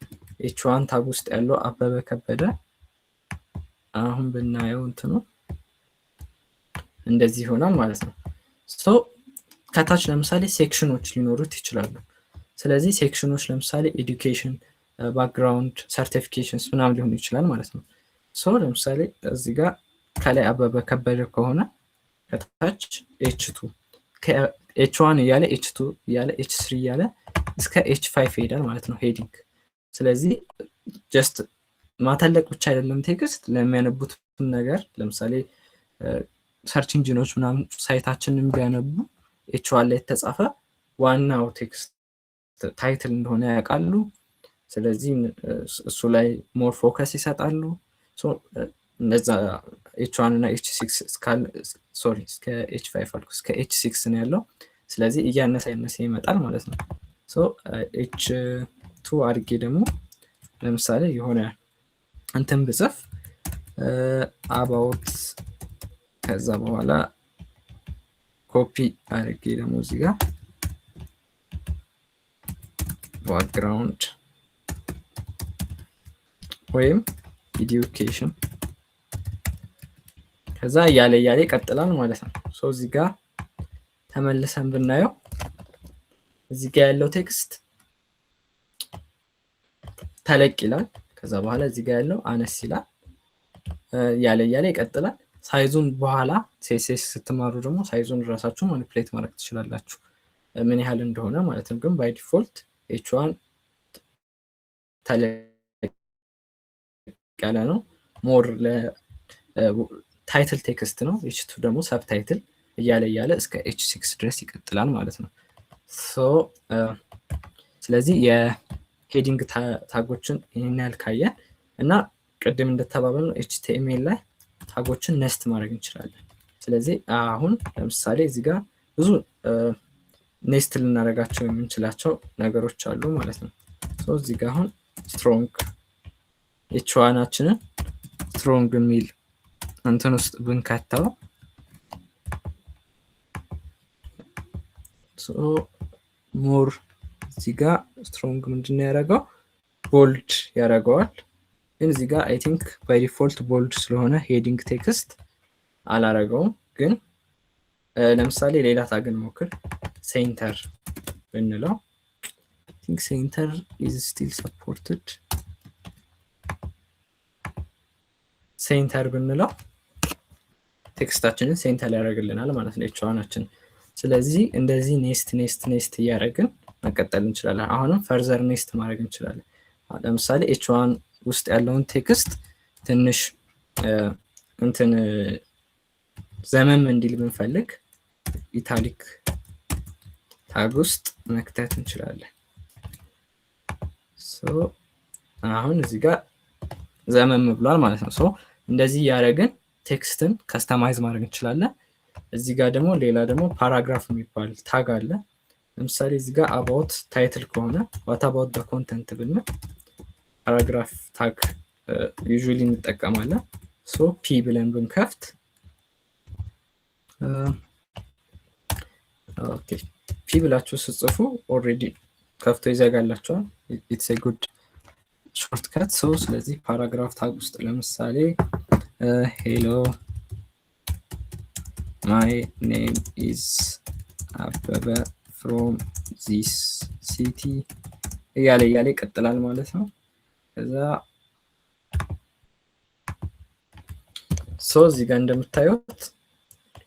h1 ታግ ውስጥ ያለው አበበ ከበደ አሁን ብናየው እንትኑ እንደዚህ ይሆናል ማለት ነው። ሶ ከታች ለምሳሌ ሴክሽኖች ሊኖሩት ይችላሉ። ስለዚህ ሴክሽኖች ለምሳሌ ኤዱኬሽን፣ ባክግራውንድ፣ ሰርቲፊኬሽንስ ምናምን ሊሆኑ ይችላል ማለት ነው። ሶ ለምሳሌ እዚህ ጋር ከላይ አበበ ከበደ ከሆነ ከታች h2 h1 እያለ h2 እያለ h3 እያለ እስከ h5 ይሄዳል ማለት ነው ሄዲንግ። ስለዚህ ጀስት ማተለቅ ብቻ አይደለም ቴክስት ለሚያነቡት ነገር ለምሳሌ ሰርች ኢንጂኖች ምናምን ሳይታችንን ቢያነቡ h1 ላይ የተጻፈ ዋናው ቴክስት ታይትል እንደሆነ ያውቃሉ። ስለዚህ እሱ ላይ ሞር ፎከስ ይሰጣሉ። ሶ እንደዛ h1 እና h6 እስከ h5 አልኩ እስከ h6 ነው ያለው። ስለዚህ እያነሰ ይመጣል ማለት ነው። h2 አድርጌ ደግሞ ለምሳሌ የሆነ እንትን ብጽፍ about ከዛ በኋላ ኮፒ አድርጌ ደግሞ እዚህ ጋር ባክግራውንድ ወይም education ከዛ እያለ ይቀጥላል ማለት ነው። እዚህ ጋር ተመልሰን ብናየው እዚህ ጋር ያለው ቴክስት ተለቅ ይላል። ከዛ በኋላ እዚህ ጋር ያለው አነስ ይላል። እያለ ይቀጥላል። ሳይዙን በኋላ CSS ስትማሩ ደግሞ ሳይዙን ራሳችሁ ማኒፕሌት ማድረግ ትችላላችሁ ምን ያህል እንደሆነ ማለት ነው። ግን ባይ ዲፎልት h1 ተለቅ ያለ ነው። ሞር ለታይትል ቴክስት ነው። h2 ደግሞ ሰብታይትል እያለ እስከ h6 ድረስ ይቀጥላል ማለት ነው። ስለዚህ የሄዲንግ ታጎችን ይሄን ያህል ካየን እና ቅድም እንደተባባልነው HTML ላይ ታጎችን ነስት ማድረግ እንችላለን። ስለዚህ አሁን ለምሳሌ እዚህ ጋር ብዙ ኔስት ልናደርጋቸው የምንችላቸው ነገሮች አሉ ማለት ነው። እዚህ ጋር አሁን ስትሮንግ h1አችንን ስትሮንግ የሚል እንትን ውስጥ ብንከተው ሞር እዚህ ጋር ስትሮንግ ምንድን ነው ያደረገው ቦልድ ያደርገዋል። ግን እዚህ ጋር አይ ቲንክ ባይ ዲፎልት ቦልድ ስለሆነ ሄዲንግ ቴክስት አላረገውም። ግን ለምሳሌ ሌላ ታግን ሞክር ሴንተር ብንለው አይ ቲንክ ሴንተር ኢዝ ስቲል ሰፖርትድ ሴንተር ብንለው ቴክስታችንን ሴንተር ያደርግልናል ማለት ነው h1አችን። ስለዚህ እንደዚህ ኔስት እያደረግን መቀጠል እንችላለን። አሁንም ፈርዘር ኔስት ማድረግ እንችላለን። ለምሳሌ h1 ውስጥ ያለውን ቴክስት ትንሽ እንትን ዘመም እንዲል ብንፈልግ ኢታሊክ ታግ ውስጥ መክተት እንችላለን። አሁን እዚህ ጋር ዘመም ብሏል ማለት ነው። እንደዚህ ያደረግን ቴክስትን ከስተማይዝ ማድረግ እንችላለን። እዚህ ጋር ደግሞ ሌላ ደግሞ ፓራግራፍ የሚባል ታግ አለ። ለምሳሌ እዚህ ጋር አባውት ታይትል ከሆነ ዋት አባውት ዘ ኮንተንት ብንል ፓራግራፍ ታግ ዩዥዋሊ እንጠቀማለን። ፒ ብለን ብንከፍት ኦኬ ፒ ብላችሁ ስጽፉ ኦልሬዲ ከፍቶ ይዘጋላችኋል። ኢትስ ኤ ጉድ ሾርትከት። ስለዚህ ፓራግራፍ ታግ ውስጥ ለምሳሌ ሄሎ ማይ ኔም ኢዝ አበበ ፍሮም ዚስ ሲቲ እያለ ይቀጥላል ማለት ነው። ከዛ እዚህ ጋር እንደምታዩት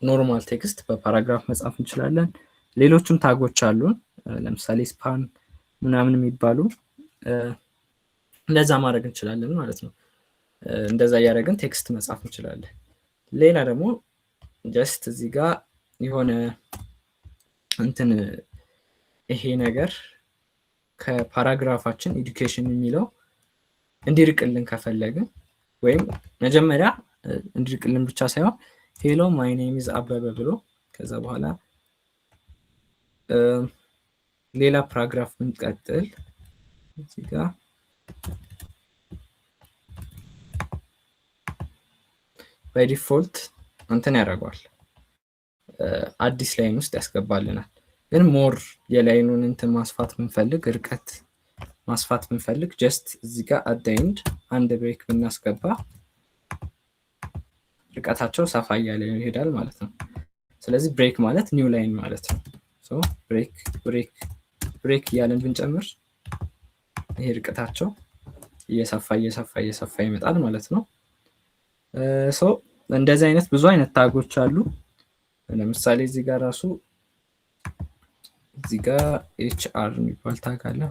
ኖርማል ቴክስት በፓራግራፍ መጻፍ እንችላለን። ሌሎችም ታጎች አሉን ለምሳሌ ስፓን ምናምን የሚባሉ እንደዛ ማድረግ እንችላለን ማለት ነው። እንደዛ እያደረግን ቴክስት መጻፍ እንችላለን። ሌላ ደግሞ ጀስት እዚህ ጋር የሆነ እንትን ይሄ ነገር ከፓራግራፋችን ኤዱኬሽን የሚለው እንዲርቅልን ከፈለግን ወይም መጀመሪያ እንዲርቅልን ብቻ ሳይሆን ሄሎ ማይ ኔም ኢዝ አበበ ብሎ ከዛ በኋላ ሌላ ፓራግራፍ ብንቀጥል እዚህ ጋር ባይ ዲፎልት እንትን ያደርገዋል አዲስ ላይን ውስጥ ያስገባልናል። ግን ሞር የላይኑን እንትን ማስፋት ብንፈልግ ርቀት ማስፋት ብንፈልግ ጀስት እዚህ ጋር አት ዘ ኤንድ አንድ ብሬክ ብናስገባ ርቀታቸው ሰፋ እያለ ይሄዳል ማለት ነው። ስለዚህ ብሬክ ማለት ኒው ላይን ማለት ነው። ብሬክ እያለን ብንጨምር ይሄ ርቀታቸው እየሰፋ ይመጣል ማለት ነው። እንደዚህ አይነት ብዙ አይነት ታጎች አሉ። ለምሳሌ እዚህ ጋር ራሱ እዚህ ጋር HR የሚባል ታግ አለ።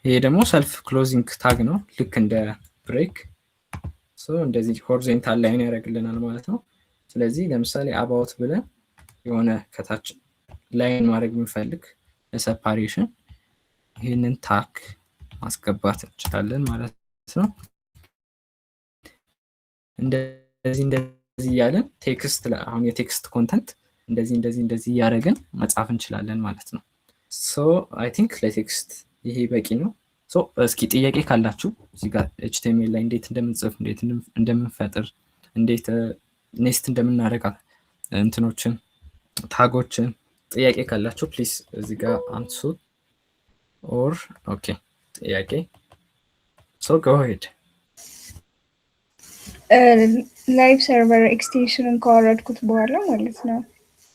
ይሄ ደግሞ ሰልፍ ክሎዚንግ ታግ ነው ልክ እንደ ብሬክ። እንደዚህ ሆሪዞንታል ላይን ያደርግልናል ማለት ነው። ስለዚህ ለምሳሌ አባውት ብለን የሆነ ከታች ላይን ማድረግ ብንፈልግ ለሰፓሬሽን ይሄንን ታግ ማስገባት እንችላለን ማለት ነው። እንደዚህ እያለን ቴክስት አሁን የቴክስት ኮንተንት እንደዚህ እያደረግን መጻፍ እንችላለን ማለት ነው። ሶ አይ ቲንክ ለቴክስት ይሄ በቂ ነው። ሶ እስኪ ጥያቄ ካላችሁ እዚህ ጋር ኤችቲኤምኤል ላይ እንዴት እንደምንጽፍ እንዴት እንደምንፈጥር እንዴት ኔስት እንደምናደርግ እንትኖችን ታጎችን ጥያቄ ካላችሁ ፕሊዝ እዚህ ጋር አንሱ። ኦር ኦኬ ጥያቄ ሶ ጎ ሄድ። ላይቭ ሰርቨር ኤክስቴንሽንን ካወረድኩት በኋላ ማለት ነው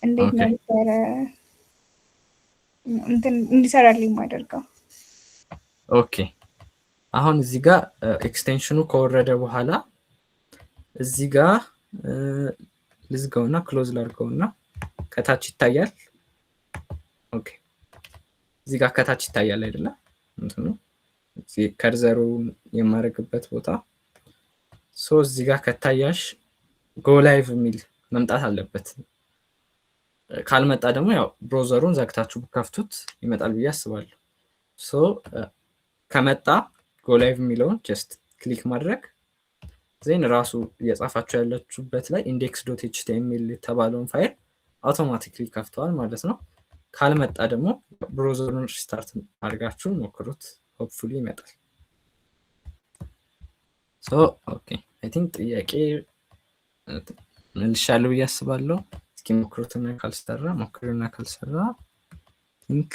እንዴት ነበረ እንዲሰራልኝ የማደርገው? ኦኬ አሁን እዚህ ጋር ኤክስቴንሽኑ ከወረደ በኋላ እዚህ ጋር ልዝጋውና ክሎዝ ላድርገውና ከታች ይታያል። ኦኬ እዚህ ጋር ከታች ይታያል አይደለ? እንትኑ እዚህ ከርዘሩ የማረግበት ቦታ ሶ እዚህ ጋር ከታያሽ ጎ ላይቭ የሚል መምጣት አለበት። ካልመጣ ደግሞ ያው ብሮዘሩን ዘግታችሁ ከፍቱት ይመጣል ብዬ አስባለሁ። ሶ ከመጣ ጎ ላይቭ የሚለውን ጀስት ክሊክ ማድረግ ዜን ራሱ እየጻፋችሁ ያላችሁበት ላይ index.html የተባለውን ፋይል አውቶማቲክሊ ከፍተዋል ማለት ነው። ካልመጣ ደግሞ ብሮዘሩን ሪስታርት አድርጋችሁ ሞክሩት፣ ሆፕፉሊ ይመጣል። ሶ ኦኬ አይ ቲንክ ጥያቄ መልሻለሁ ብዬ አስባለሁ። እስኪ ሞክሩትና ካልሰራ ቲንክ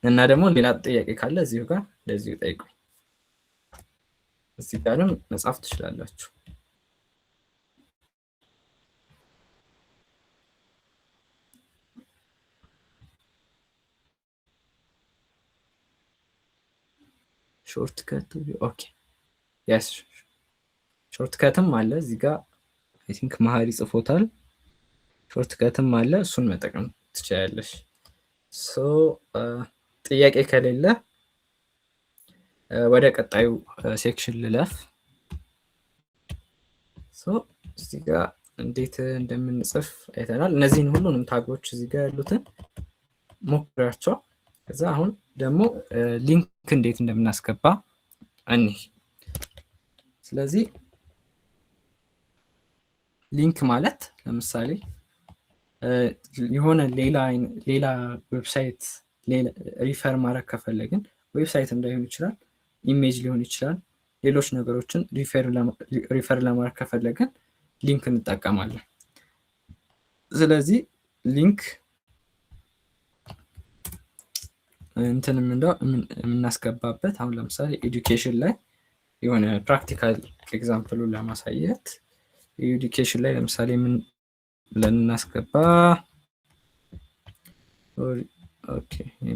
እና ደግሞ ሌላ ጥያቄ ካለ እዚሁ ጋር እንደዚሁ ጠይቁኝ። እዚህ ጋርም መጻፍ ትችላላችሁ። ሾርትከት ኦኬ ያስ ሾርትከትም አለ እዚህ ጋር አይ ቲንክ መሀሪ ጽፎታል። ሾርትከትም አለ እሱን መጠቀም ትችላለሽ። ሶ ጥያቄ ከሌለ ወደ ቀጣዩ ሴክሽን ልለፍ። ሶ እዚህ ጋር እንዴት እንደምንጽፍ አይተናል። እነዚህን ሁሉንም ታጎች እዚህ ጋር ያሉትን ሞክራቸው። ከዛ አሁን ደግሞ ሊንክ እንዴት እንደምናስገባ እንይ። ስለዚህ ሊንክ ማለት ለምሳሌ የሆነ ሌላ ዌብሳይት ሪፈር ማድረግ ከፈለግን ዌብሳይት እንዳይሆን ይችላል፣ ኢሜጅ ሊሆን ይችላል፣ ሌሎች ነገሮችን ሪፈር ለማድረግ ከፈለግን ሊንክ እንጠቀማለን። ስለዚህ ሊንክ እንትን የምናስገባበት አሁን ለምሳሌ ኤዱኬሽን ላይ የሆነ ፕራክቲካል ኤግዛምፕሉን ለማሳየት ኤዱኬሽን ላይ ለምሳሌ ምን ብለን እናስገባ? ኦኬ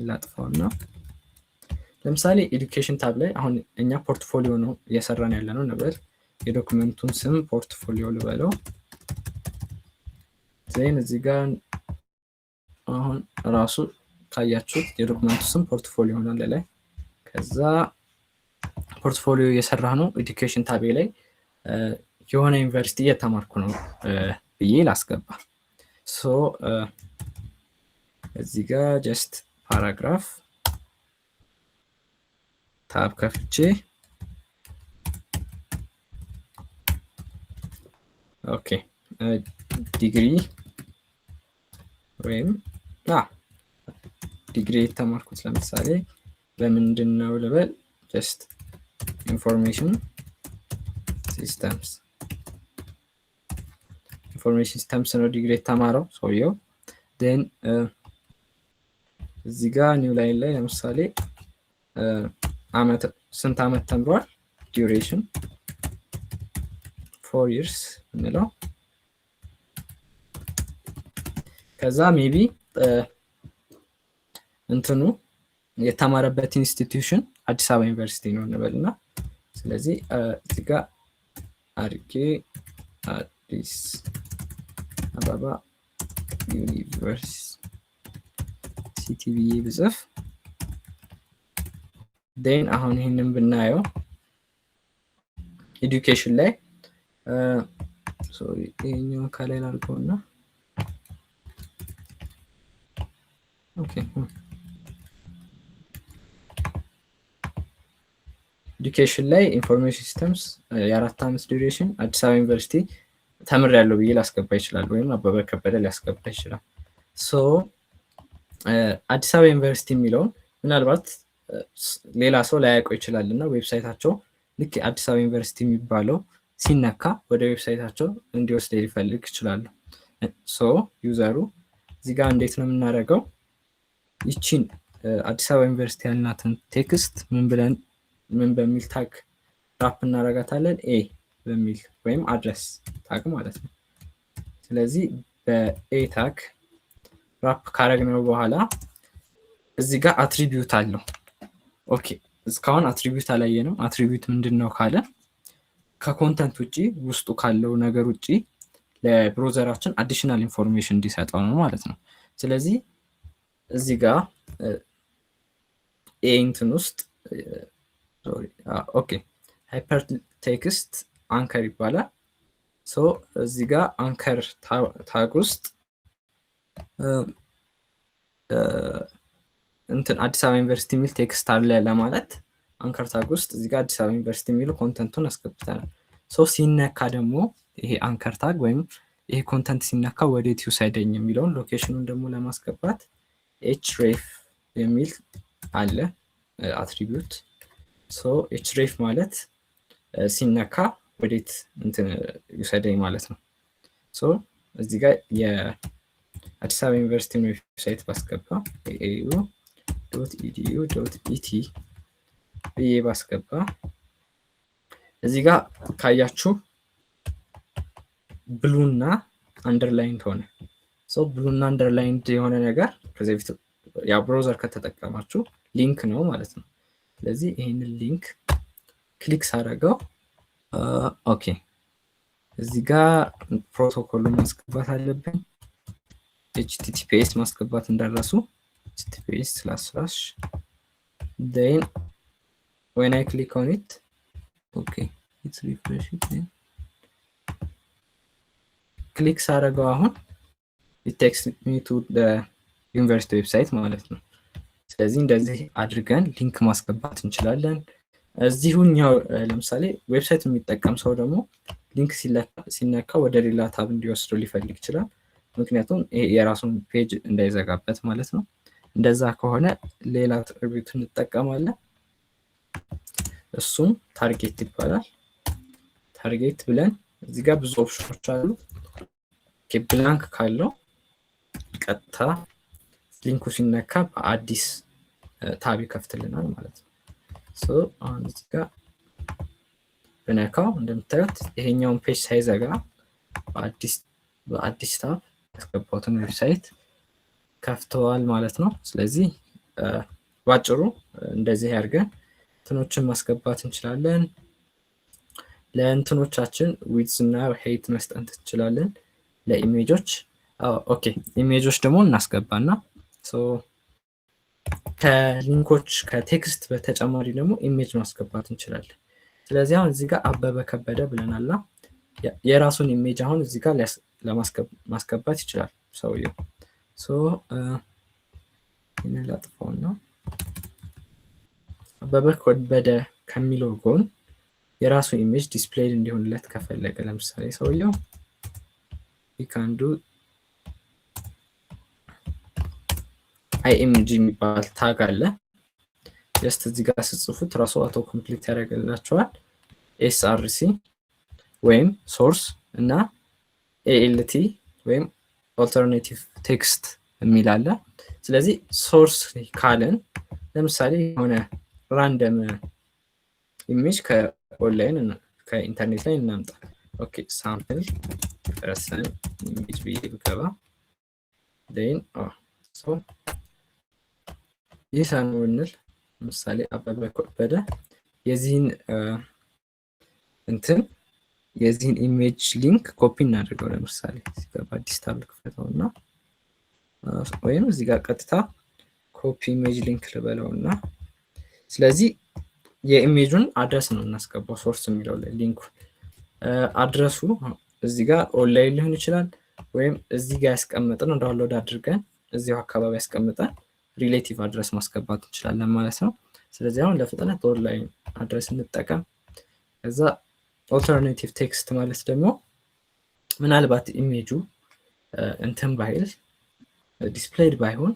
ላጥፋውና ለምሳሌ ኤዱኬሽን ታብ ላይ አሁን እኛ ፖርትፎሊዮ ነው እየሰራን ያለ ነው እንበል። የዶክመንቱን ስም ፖርትፎሊዮ ልበለው። ዜን እዚህ ጋር አሁን ራሱ ካያችሁት የዶክመንቱ ስም ፖርትፎሊዮ ነው ላይ። ከዛ ፖርትፎሊዮ እየሰራ ነው ኤዱኬሽን ታቤ ላይ የሆነ ዩኒቨርሲቲ እየተማርኩ ነው ብዬ ላስገባ። ሶ እዚህ ጋር ጀስት ፓራግራፍ ታብ ከፍቼ ኦኬ ዲግሪ ወይም ዲግሪ የተማርኩት ለምሳሌ በምንድን ነው ልበል? ጀስት ኢንፎርሜሽን ሲስተምስ ነው ዲግሪ የተማረው ሰውየው። ዴን እዚህ ጋር ኒው ላይን ላይ ለምሳሌ ስንት ዓመት ተምሯል? ዲዩሬሽን 4 years እንለው። ከዛ ሜቢ እንትኑ የተማረበት ኢንስቲትዩሽን አዲስ አበባ ዩኒቨርሲቲ ነው እንበልና ስለዚህ እዚህ ጋር አድርጌ አዲስ አበባ ዩኒቨርሲቲ ብዬ ብጽፍ ዴን አሁን ይህንን ብናየው ኤዱኬሽን ላይ ሶሪ ይሄኛው ከላይ ላድርገውና ኦኬ ኤዱኬሽን ላይ ኢንፎርሜሽን ሲስተምስ የ4 ዓመት ዱሬሽን አዲስ አበባ ዩኒቨርሲቲ ተምሬያለሁ ብዬ ላስገባ ይችላል፣ ወይም አበበ ከበደ ሊያስገባ ይችላል። ሶ አዲስ አበባ ዩኒቨርሲቲ የሚለውን ምናልባት ሌላ ሰው ላያውቀው ይችላል እና ዌብሳይታቸው ልክ አዲስ አበባ ዩኒቨርሲቲ የሚባለው ሲነካ ወደ ዌብሳይታቸው እንዲወስድ ሊፈልግ ይችላሉ። ሶ ዩዘሩ እዚህ ጋር እንዴት ነው የምናደርገው? ይቺን አዲስ አበባ ዩኒቨርሲቲ ያልናትን ቴክስት ምን በሚል ታግ ራፕ እናደርጋታለን? ኤ በሚል ወይም አድረስ ታግ ማለት ነው። ስለዚህ በኤ ታግ ራፕ ካረግነው በኋላ እዚህ ጋር አትሪቢዩት አለው። ኦኬ እስካሁን አትሪቢዩት አላየንም። አትሪቢዩት ምንድን ነው ካለ ከኮንተንት ውጪ ውስጡ ካለው ነገር ውጪ ለብሮዘራችን አዲሽናል ኢንፎርሜሽን እንዲሰጠው ነው ማለት ነው። ስለዚህ እዚህ ጋር ኤንትን ውስጥ ኦኬ ሃይፐር ቴክስት አንከር ይባላል። ሶ እዚህ ጋር አንከር ታግ ውስጥ እንትን አዲስ አበባ ዩኒቨርሲቲ የሚል ቴክስት አለ ለማለት አንከር ታግ ውስጥ እዚህ ጋር አዲስ አበባ ዩኒቨርሲቲ የሚል ኮንተንቱን አስገብተናል። ሶ ሲነካ ደግሞ ይሄ አንከር ታግ ወይም ይሄ ኮንተንት ሲነካ ወዴት ይውሰደኝ የሚለውን ሎኬሽኑን ደግሞ ለማስገባት href የሚል አለ አትሪቢዩት። ሶ href ማለት ሲነካ ወዴት እንትን ይውሰደኝ ማለት ነው። ሶ እዚህ ጋር የአዲስ አበባ ዩኒቨርሲቲ ዌብሳይት ባስገባ au.edu.et ብዬ ባስገባ እዚህ ጋር ካያችሁ ብሉና አንደርላይንድ ሆነ። ሶ ብሉና አንደርላይንድ የሆነ ነገር ከዚህ በፊት ያ ብራውዘር ከተጠቀማችሁ ሊንክ ነው ማለት ነው። ስለዚህ ይሄንን ሊንክ ክሊክ ሳደርገው ኦኬ እዚህ ጋር ፕሮቶኮሉን ማስገባት አለብኝ። https ማስገባት እንዳረሱ https// then when I click on it okay it's refreshing then ክሊክ ሳደርገው አሁን it takes me to the university website ማለት ነው። ስለዚህ እንደዚህ አድርገን ሊንክ ማስገባት እንችላለን። እዚሁኛው ለምሳሌ ዌብሳይት የሚጠቀም ሰው ደግሞ ሊንክ ሲነካ ወደ ሌላ ታብ እንዲወስደው ሊፈልግ ይችላል። ምክንያቱም የራሱን ፔጅ እንዳይዘጋበት ማለት ነው። እንደዛ ከሆነ ሌላ አትሪቢዩት እንጠቀማለን። እሱም ታርጌት ይባላል። ታርጌት ብለን እዚህ ጋር ብዙ ኦፕሽኖች አሉ። ብላንክ ካለው ቀጥታ ሊንኩ ሲነካ በአዲስ ታብ ይከፍትልናል ማለት ነው። ሶ አሁን እዚህ ጋር በነካው እንደምታዩት ይሄኛውን ፔጅ ሳይዘጋ በአዲስ ታብ ያስገባሁትን ዌብሳይት ከፍተዋል ማለት ነው። ስለዚህ ባጭሩ እንደዚህ አድርገን እንትኖችን ማስገባት እንችላለን። ለእንትኖቻችን ዊድዝ እና ሄይት መስጠት እንችላለን። ለኢሜጆች ኦኬ ኢሜጆች ደግሞ እናስገባና ሶ ከሊንኮች ከቴክስት በተጨማሪ ደግሞ ኢሜጅ ማስገባት እንችላለን። ስለዚህ አሁን እዚህ ጋር አበበ ከበደ ብለናል። የራሱን ኢሜጅ አሁን እዚህ ጋር ለማስገባት ይችላል ሰውየው። ሶ ይሄን ላጥፋውና አበበ ከበደ ከሚለው ጎን የራሱ ኢሜጅ ዲስፕሌይ እንዲሆንለት ከፈለገ ለምሳሌ ሰውየው we can do img የሚባል ታግ አለ። ጀስት እዚህ ጋር ስጽፉት ራሱ አውቶ ኮምፕሊት ያደርግላችኋል። src ወይም ሶርስ እና alt ወይም ኦልተርኔቲቭ ቴክስት የሚል አለ። ስለዚህ ሶርስ ካለን ለምሳሌ የሆነ ራንደም ኢሜጅ ከኦንላይን ከኢንተርኔት ላይ እናምጣ። ኦኬ ሳምፕል ፐርሰን ኢሜጅ ብዬ ብገባ then so ይህ ሳንወንል ለምሳሌ አበበ ከበደ የዚህን የዚህን ኢሜጅ ሊንክ ኮፒ እናድርገው። ለምሳሌ እዚህ ጋር በአዲስ ታብ ልክፈተውና ወይም እዚህ ጋር ቀጥታ ኮፒ ኢሜጅ ሊንክ ልበለውና ስለዚህ የኢሜጁን አድረስ ነው እናስገባው። ሶርስ የሚለው ላይ ሊንኩ አድረሱ እዚህ ጋር ኦንላይን ሊሆን ይችላል ወይም እዚህ ጋር ያስቀምጠን ዳውንሎድ አድርገን እዚሁ አካባቢ ያስቀምጠን ሪሌቲቭ አድረስ ማስገባት እንችላለን ማለት ነው። ስለዚህ አሁን ለፍጥነት ኦንላይን አድረስ እንጠቀም። ከዛ ኦልተርኔቲቭ ቴክስት ማለት ደግሞ ምናልባት ኢሜጁ እንትን ባይል ዲስፕሌይድ ባይሆን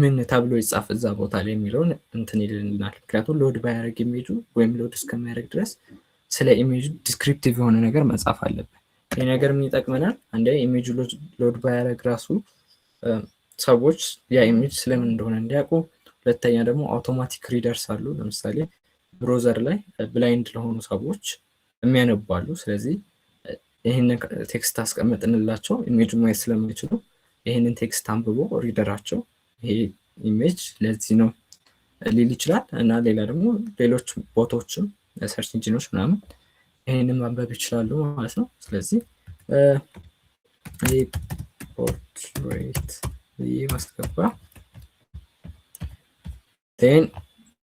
ምን ተብሎ ይጻፍ እዛ ቦታ ላይ የሚለውን እንትን ይልልናል። ምክንያቱም ሎድ ባያደርግ ኢሜጁ ወይም ሎድ እስከሚያደርግ ድረስ ስለ ኢሜጁ ዲስክሪፕቲቭ የሆነ ነገር መጻፍ አለብን። ይህ ነገር ምን ይጠቅመናል? አንዴ ኢሜጁ ሎድ ባያደርግ ራሱ ሰዎች ያ ኢሜጅ ስለምን እንደሆነ እንዲያውቁ፣ ሁለተኛ ደግሞ አውቶማቲክ ሪደርስ አሉ። ለምሳሌ ብሮዘር ላይ ብላይንድ ለሆኑ ሰዎች የሚያነባሉ። ስለዚህ ይህንን ቴክስት አስቀምጥንላቸው ኢሜጁን ማየት ስለማይችሉ ይህንን ቴክስት አንብቦ ሪደራቸው ይሄ ኢሜጅ ለዚህ ነው ሊል ይችላል። እና ሌላ ደግሞ ሌሎች ቦታዎችም ሰርች ኢንጂኖች ምናምን ይህንን ማንበብ ይችላሉ ማለት ነው። ስለዚህ ፖርትሬት ብዬ ማስገባ ን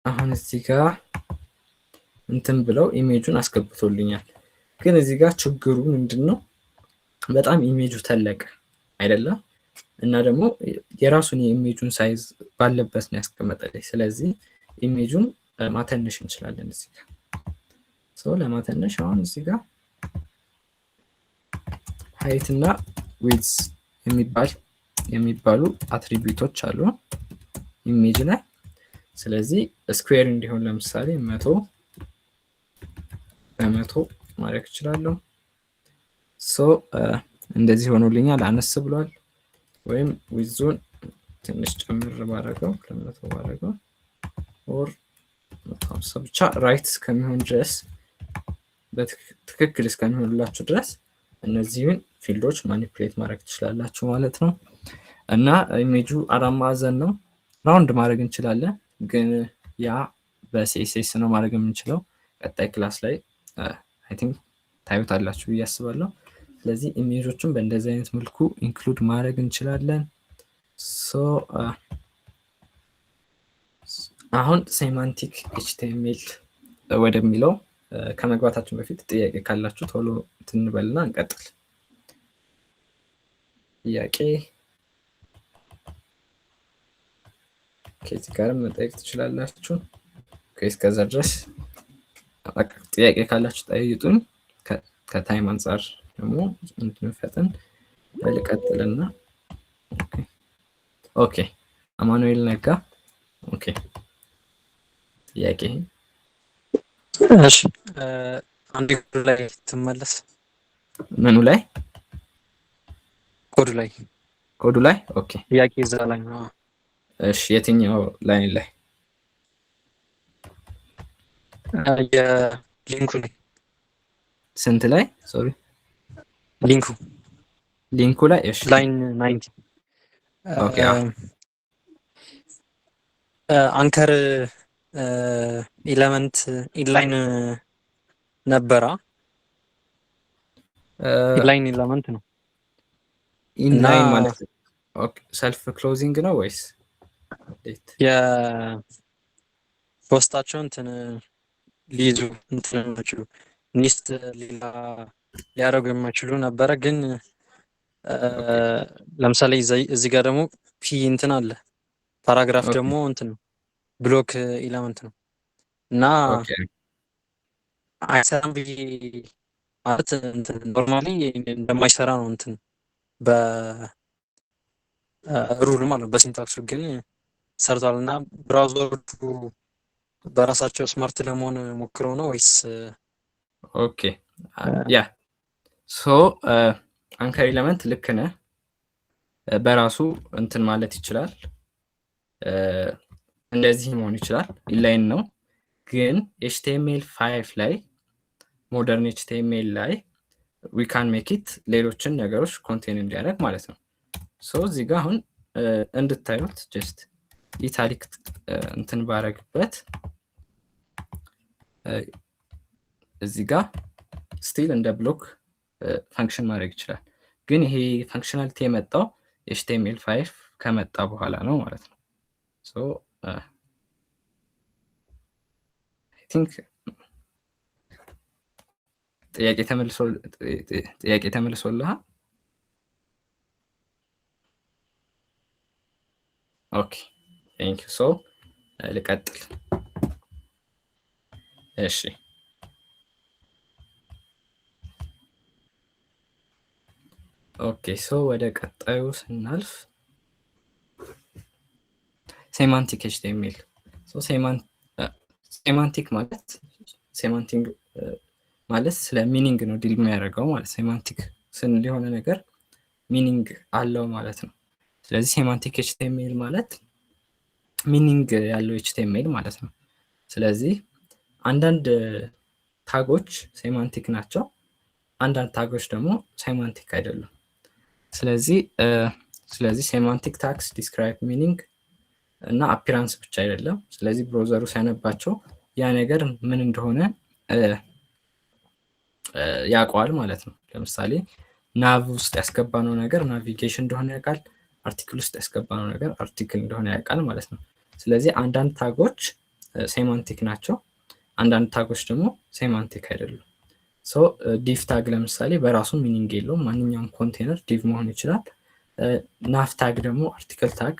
አሁን እዚህ ጋር እንትን ብለው ኢሜጁን አስገብቶልኛል። ግን እዚህ ጋር ችግሩ ምንድን ነው? በጣም ኢሜጁ ተለቀ አይደለም እና ደግሞ የራሱን የኢሜጁን ሳይዝ ባለበት ነው ያስቀመጠልኝ። ስለዚህ ኢሜጁን ማተነሽ እንችላለን እዚህ ጋር። ለማተነሽ አሁን እዚህ ጋር ሃይት እና ዊድዝ የሚባሉ አትሪቢዩቶች አሉ ኢሜጅ ላይ። ስለዚህ ስኩዌር እንዲሆን ለምሳሌ 100 በ100 ማድረግ እችላለሁ። እንደዚህ ሆኖልኛል። አነስ ብሏል። ወይም ዊድዙን ትንሽ ጨምር ባረገው 200 ባረገው ኦር 150 ብቻ ራይት እስከሚሆን ድረስ በትክክል እስከሚሆንላችሁ ድረስ እነዚህን ፊልዶች ማኒፕሌት ማድረግ ትችላላችሁ ማለት ነው። እና ኢሜጁ 4 ማዕዘን ነው። ራውንድ ማድረግ እንችላለን፣ ግን ያ በሲኤስኤስ ነው ማድረግ የምንችለው። ቀጣይ ክላስ ላይ አይ ቲንክ ታዩታላችሁ ብዬ አስባለሁ። ስለዚህ ኢሜጆችን በእንደዚህ አይነት መልኩ ኢንክሉድ ማድረግ እንችላለን። አሁን ሴማንቲክ ኤችቲኤምኤል ወደሚለው ከመግባታችን በፊት ጥያቄ ካላችሁ ቶሎ ትንበልና እንቀጥል። ጥያቄ ከዚህ ጋርም መጠየቅ ትችላላችሁ። እስከዛ ድረስ ጥያቄ ካላችሁ ጠይቁኝ። ከታይም አንጻር ደግሞ እንድንፈጥን ልቀጥልና ኦኬ። አማኑኤል ነጋ ኦኬ። ጥያቄ እሺ፣ አንድ ኮድ ላይ ትመለስ። ምኑ ላይ? ኮዱ ላይ ኦኬ። ጥያቄ እዛ ላይ ነው። እሺ፣ የትኛው ላይን ላይ? የሊንኩ ላይ። ስንት ላይ? ሶሪ፣ ሊንኩ ላይ። እሺ፣ ላይን 90። ኦኬ። አንከር ኤለመንት ኢንላይን ነበራ። ኢንላይን ኤለመንት ነው። ኢንላይን ማለት ኦኬ፣ ሰልፍ ክሎዚንግ ነው ወይስ የፖስታቸው እንትን ሊይዙ እንትን የማይችሉ ኒስት ሌላ ሊያደርጉ የማይችሉ ነበረ። ግን ለምሳሌ እዚህ ጋር ደግሞ ፒ እንትን አለ፣ ፓራግራፍ ደግሞ እንትን ነው፣ ብሎክ ኤለመንት ነው እና አይሰራም ብዬ ማለት እንትን ኖርማሊ እንደማይሰራ ነው እንትን በሩል ማለት በሲንታክሱ ግን ሰርቷል። እና ብራውዘሮቹ በራሳቸው ስማርት ለመሆን ሞክረው ነው ወይስ? ኦኬ ያ ሶ አንከር ኤለመንት ልክ ነህ። በራሱ እንትን ማለት ይችላል፣ እንደዚህ መሆን ይችላል። ኢንላይን ነው። ግን HTML5 ላይ ሞደርን HTML ላይ we can make it ሌሎችን ነገሮች ኮንቴን እንዲያደርግ ማለት ነው። ሶ እዚህ ጋር አሁን እንድታዩት ጀስት ኢታሊክ እንትን ባረግበት እዚህ ጋር ስቲል እንደ ብሎክ ፋንክሽን ማድረግ ይችላል። ግን ይሄ ፋንክሽናሊቲ የመጣው HTML5 ከመጣ በኋላ ነው ማለት ነው። ሶ አይ ቲንክ ጥያቄ ተመልሶልሃል? ኦኬ ቴንክ ዩ። ሶ ልቀጥል። እሺ ኦኬ ሶ ወደ ቀጣዩ ስናልፍ ሴማንቲክ ኤችቲኤምኤል። ሴማንቲክ ማለት ስለ ሚኒንግ ነው ዲል የሚያደርገው ማለት ሴማንቲክ ስንል የሆነ ነገር ሚኒንግ አለው ማለት ነው። ስለዚህ ሴማንቲክ ኤችቲኤምኤል ማለት ሚኒንግ ያለው ኤችቲኤምኤል ማለት ነው። ስለዚህ አንዳንድ ታጎች ሴማንቲክ ናቸው፣ አንዳንድ ታጎች ደግሞ ሴማንቲክ አይደሉም። ስለዚህ ሴማንቲክ ታግስ ዲስክራይብ ሚኒንግ እና አፒራንስ ብቻ አይደለም። ስለዚህ ብሮዘሩ ሲያነባቸው ያ ነገር ምን እንደሆነ ያውቀዋል ማለት ነው። ለምሳሌ ናቭ ውስጥ ያስገባነው ነገር ናቪጌሽን እንደሆነ ያውቃል፣ አርቲክል ውስጥ ያስገባነው ነገር አርቲክል እንደሆነ ያውቃል ማለት ነው። ስለዚህ አንዳንድ ታጎች ሴማንቲክ ናቸው፣ አንዳንድ ታጎች ደግሞ ሴማንቲክ አይደሉም። ዲቭ ታግ ለምሳሌ በራሱ ሚኒንግ የለውም፣ ማንኛውም ኮንቴነር ዲቭ መሆን ይችላል። ናቭ ታግ ደግሞ አርቲክል ታግ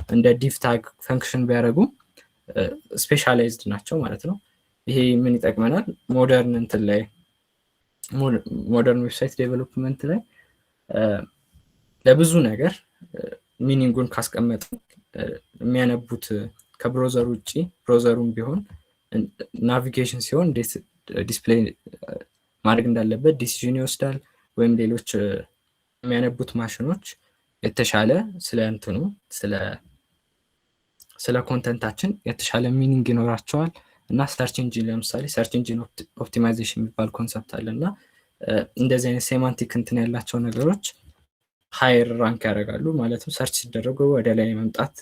እንደ ዲቭ ታግ ፈንክሽን ቢያደርጉ ስፔሻላይዝድ ናቸው ማለት ነው። ይሄ ምን ይጠቅመናል? ሞደርን እንትን ላይ ሞደርን ዌብሳይት ዴቨሎፕመንት ላይ ለብዙ ነገር ሚኒንጉን ካስቀመጡ የሚያነቡት ከብሮዘር ውጭ ብሮዘሩም ቢሆን ናቪጌሽን ሲሆን እንዴት ዲስፕሌይ ማድረግ እንዳለበት ዲሲዥን ይወስዳል። ወይም ሌሎች የሚያነቡት ማሽኖች የተሻለ ስለ እንትኑ ስለ ኮንተንታችን የተሻለ ሚኒንግ ይኖራቸዋል። እና ሰርች ኢንጂን ለምሳሌ ሰርች ኢንጂን ኦፕቲማይዜሽን የሚባል ኮንሰፕት አለ እና እንደዚህ አይነት ሴማንቲክ እንትን ያላቸው ነገሮች ሃይር ራንክ ያደርጋሉ ማለት ነው። ሰርች ሲደረጉ ወደ ላይ መምጣት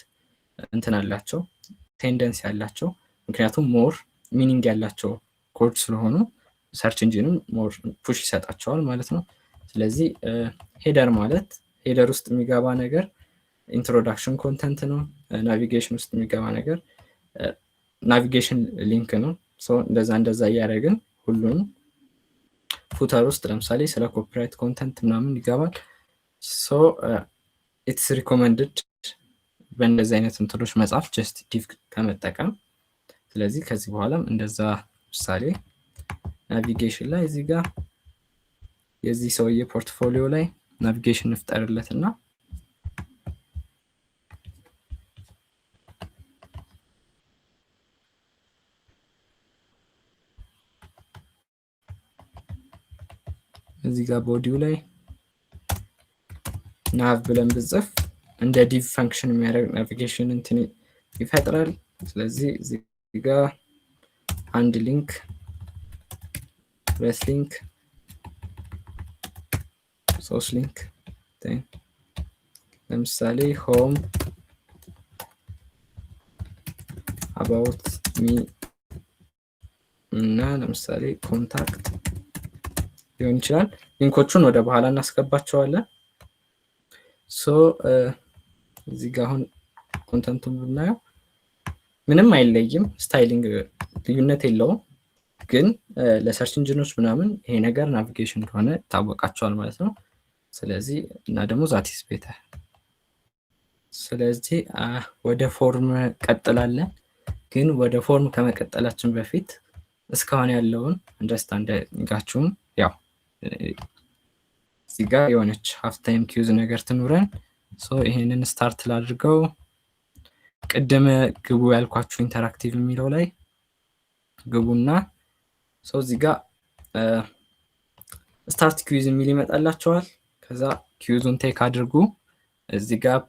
እንትን አላቸው፣ ቴንደንሲ ያላቸው። ምክንያቱም ሞር ሚኒንግ ያላቸው ኮድ ስለሆኑ ሰርች ኢንጂንም ሞር ፑሽ ይሰጣቸዋል ማለት ነው። ስለዚህ ሄደር ማለት ሄደር ውስጥ የሚገባ ነገር ኢንትሮዳክሽን ኮንተንት ነው። ናቪጌሽን ውስጥ የሚገባ ነገር ናቪጌሽን ሊንክ ነው። እንደዛ እያደረግን ሁሉንም ፉተር ውስጥ ለምሳሌ ስለ ኮፒራይት ኮንተንት ምናምን ይገባል። ኢትስ ሪኮመንድድ በእንደዚህ አይነት እንትኖች መጻፍ ጀስት ዲቭ ከመጠቀም። ስለዚህ ከዚህ በኋላም እንደዛ ምሳሌ ናቪጌሽን ላይ እዚህ ጋር የዚህ ሰውዬ ፖርትፎሊዮ ላይ ናቪጌሽን እንፍጠርለት እና እዚህ ጋር ቦዲው ላይ ናቭ ብለን ብጽፍ እንደ ዲቭ ፈንክሽን የሚያደርግ ናቪጌሽን እንትን ይፈጥራል። ስለዚህ እዚህ ጋር አንድ ሊንክ፣ ሁለት ሊንክ፣ ሶስት ሊንክ ለምሳሌ ሆም አባውት ሚ እና ለምሳሌ ኮንታክት ሊሆን ይችላል። ሊንኮቹን ወደ በኋላ እናስገባቸዋለን። እዚህ ጋር አሁን ኮንተንቱን ብናየው ምንም አይለይም፣ ስታይሊንግ ልዩነት የለውም። ግን ለሰርች ኢንጂኖች ምናምን ይሄ ነገር ናቪጌሽን እንደሆነ ይታወቃቸዋል ማለት ነው። ስለዚህ እና ደግሞ ዛቲስ ቤተር። ስለዚህ ወደ ፎርም ቀጥላለን። ግን ወደ ፎርም ከመቀጠላችን በፊት እስካሁን ያለውን አንደርስታንዲንጋችሁን ያው እዚህ ጋር የሆነች ሀፍ ታይም ኪውዝ ነገር ትኑረን። ይሄንን ስታርት ላድርገው። ቅድም ግቡ ያልኳችሁ ኢንተራክቲቭ የሚለው ላይ ግቡና እዚህ ጋር ስታርት ኪውዝ የሚል ይመጣላቸዋል። ከዛ ኪውዙን ቴክ አድርጉ። እዚህ ጋር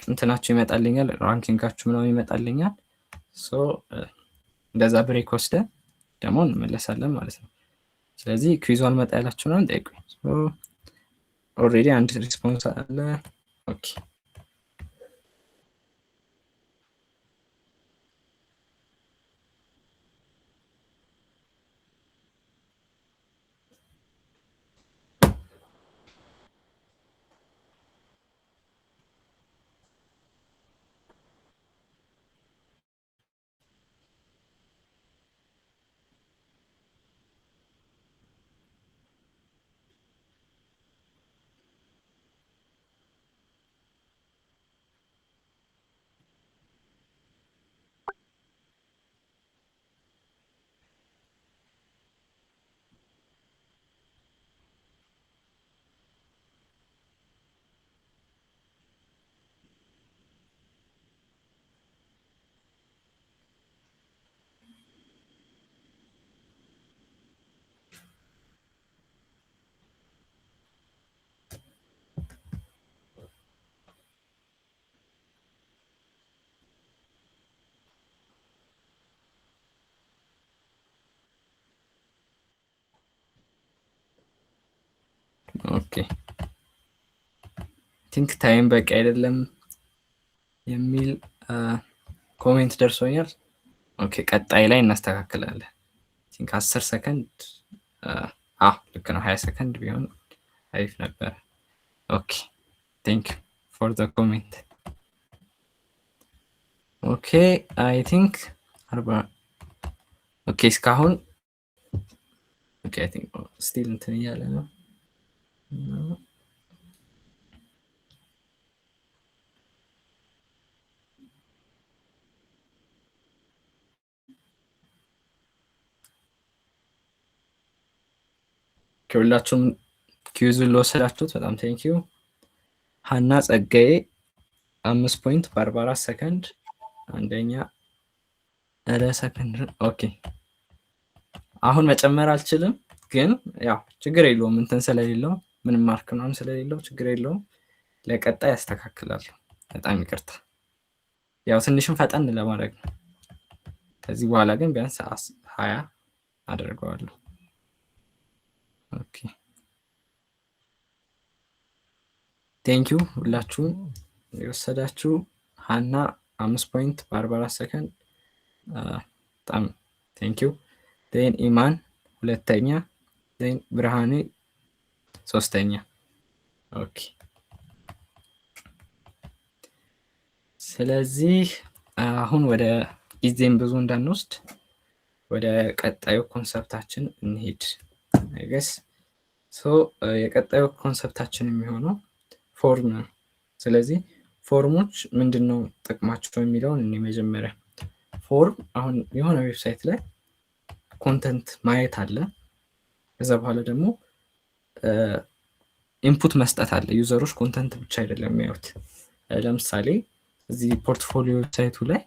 እንትናችሁ ይመጣልኛል፣ ራንኪንጋችሁ ምናምን ይመጣልኛል። እንደዛ ብሬክ ወስደን ደግሞ እንመለሳለን ማለት ነው። ስለዚህ ኩዊዙ አልመጣ ያላችሁ ነው ጠይቁኝ። ኦልሬዲ አንድ ሪስፖንስ አለ። ኦኬ ኦኬ ቲንክ ታይም በቂ አይደለም የሚል ኮሜንት ደርሶኛል። ኦኬ ቀጣይ ላይ እናስተካክላለን። ቲንክ 10 ሰከንድ ልክ ነው 20 ሰከንድ ቢሆን አሪፍ ነበር። ኦኬ ቴንክ ዩ ፎር ዘ ኮሜንት። ኦኬ አይ ቲንክ 40 ኦኬ እስካሁን ኦኬ አይ ቲንክ ስቲል እንትን እያለ ነው። ሁላችሁም ኪዩዙን ለወሰዳችሁት በጣም ቴንክ ዩ። ሀና ጸጋዬ 5 ፖይንት በ44 ሰከንድ አንደኛ ሰከንድ። ኦኬ አሁን መጨመር አልችልም፣ ግን ያው ችግር የለውም እንትን ስለሌለው ምንም ማርክ ምናምን ስለሌለው ችግር የለውም። ለቀጣይ ያስተካክላለሁ። በጣም ይቅርታ፣ ያው ትንሽም ፈጠን ለማድረግ ነው። ከዚህ በኋላ ግን ቢያንስ 20 አደርገዋለሁ። ኦኬ ቴንክ ዩ ሁላችሁም የወሰዳችሁ። ሀና 5 ፖይንት በ44 ሰከንድ በጣም ቴንክ ዩ። ዜን ኢማን ሁለተኛ፣ ዜን ብርሃኔ ሶስተኛ። ኦኬ ስለዚህ አሁን ወደ ጊዜም ብዙ እንዳንወስድ ወደ ቀጣዩ ኮንሰፕታችን እንሄድ። አይገስ የቀጣዩ ኮንሰፕታችን የሚሆነው ፎርም ነው። ስለዚህ ፎርሞች ምንድነው ጥቅማቸው የሚለውን እኔ መጀመሪያ ፎርም አሁን የሆነ ዌብሳይት ላይ ኮንተንት ማየት አለ። ከዛ በኋላ ደግሞ ኢንፑት መስጠት አለ። ዩዘሮች ኮንተንት ብቻ አይደለም የሚያዩት። ለምሳሌ እዚህ ፖርትፎሊዮ ዌብሳይቱ ላይ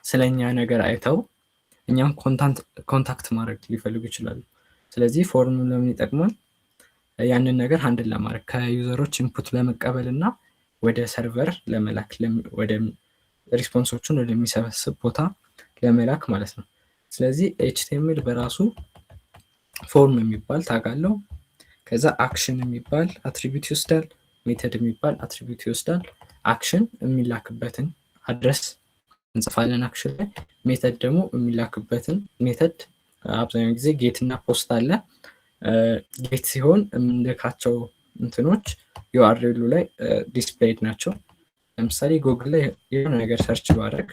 ስለኛ ነገር አይተው እኛም ኮንታክት ማድረግ ሊፈልጉ ይችላሉ። ስለዚህ ፎርም ለምን ይጠቅማል? ያንን ነገር ሃንድል ለማድረግ ከዩዘሮች ኢንፑት ለመቀበል እና ወደ ሰርቨር ለመላክ ወደ ሪስፖንሶቹን ወደሚሰበስብ ቦታ ለመላክ ማለት ነው። ስለዚህ ኤችቲኤምኤል በራሱ ፎርም የሚባል ታግ አለው። ከዛ አክሽን የሚባል አትሪቢዩት ይወስዳል። ሜተድ የሚባል አትሪቢዩት ይወስዳል። አክሽን የሚላክበትን አድረስ እንጽፋለን አክሽን ላይ። ሜተድ ደግሞ የሚላክበትን ሜተድ አብዛኛው ጊዜ ጌት እና ፖስት አለ። ጌት ሲሆን የምንልካቸው እንትኖች ዩአርኤሉ ላይ ዲስፕሌይድ ናቸው። ለምሳሌ ጉግል ላይ የሆነ ነገር ሰርች ባደርግ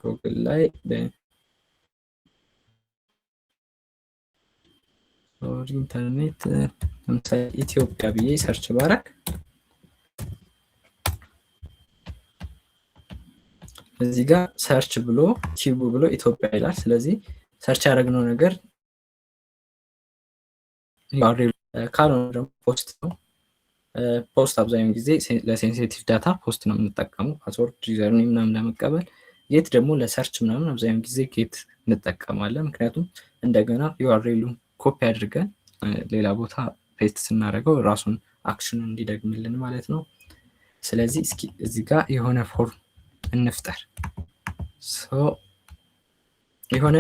ጉግል ላይ ኢንተርኔት ለምሳሌ ኢትዮጵያ ብዬ ሰርች ባደርግ እዚህ ጋር ሰርች ብሎ ቲዩብ ብሎ ኢትዮጵያ ይላል። ስለዚህ ሰርች ያደረግነው ነገር ካልሆነ ደግሞ ፖስት ነው። ፖስት አብዛኛውን ጊዜ ለሴንሲቲቭ ዳታ ፖስት ነው የምንጠቀመው፣ ፓስወርድ ዩዘር ኔም ምናምን ለመቀበል። ጌት ደግሞ ለሰርች ምናምን አብዛኛውን ጊዜ ጌት እንጠቀማለን። ምክንያቱም እንደገና ዩአርኤሉን ኮፒ አድርገን ሌላ ቦታ ፔስት ስናደርገው ራሱን አክሽኑን እንዲደግምልን ማለት ነው። ስለዚህ እስኪ እዚህ ጋር የሆነ ፎርም እንፍጠር። የሆነ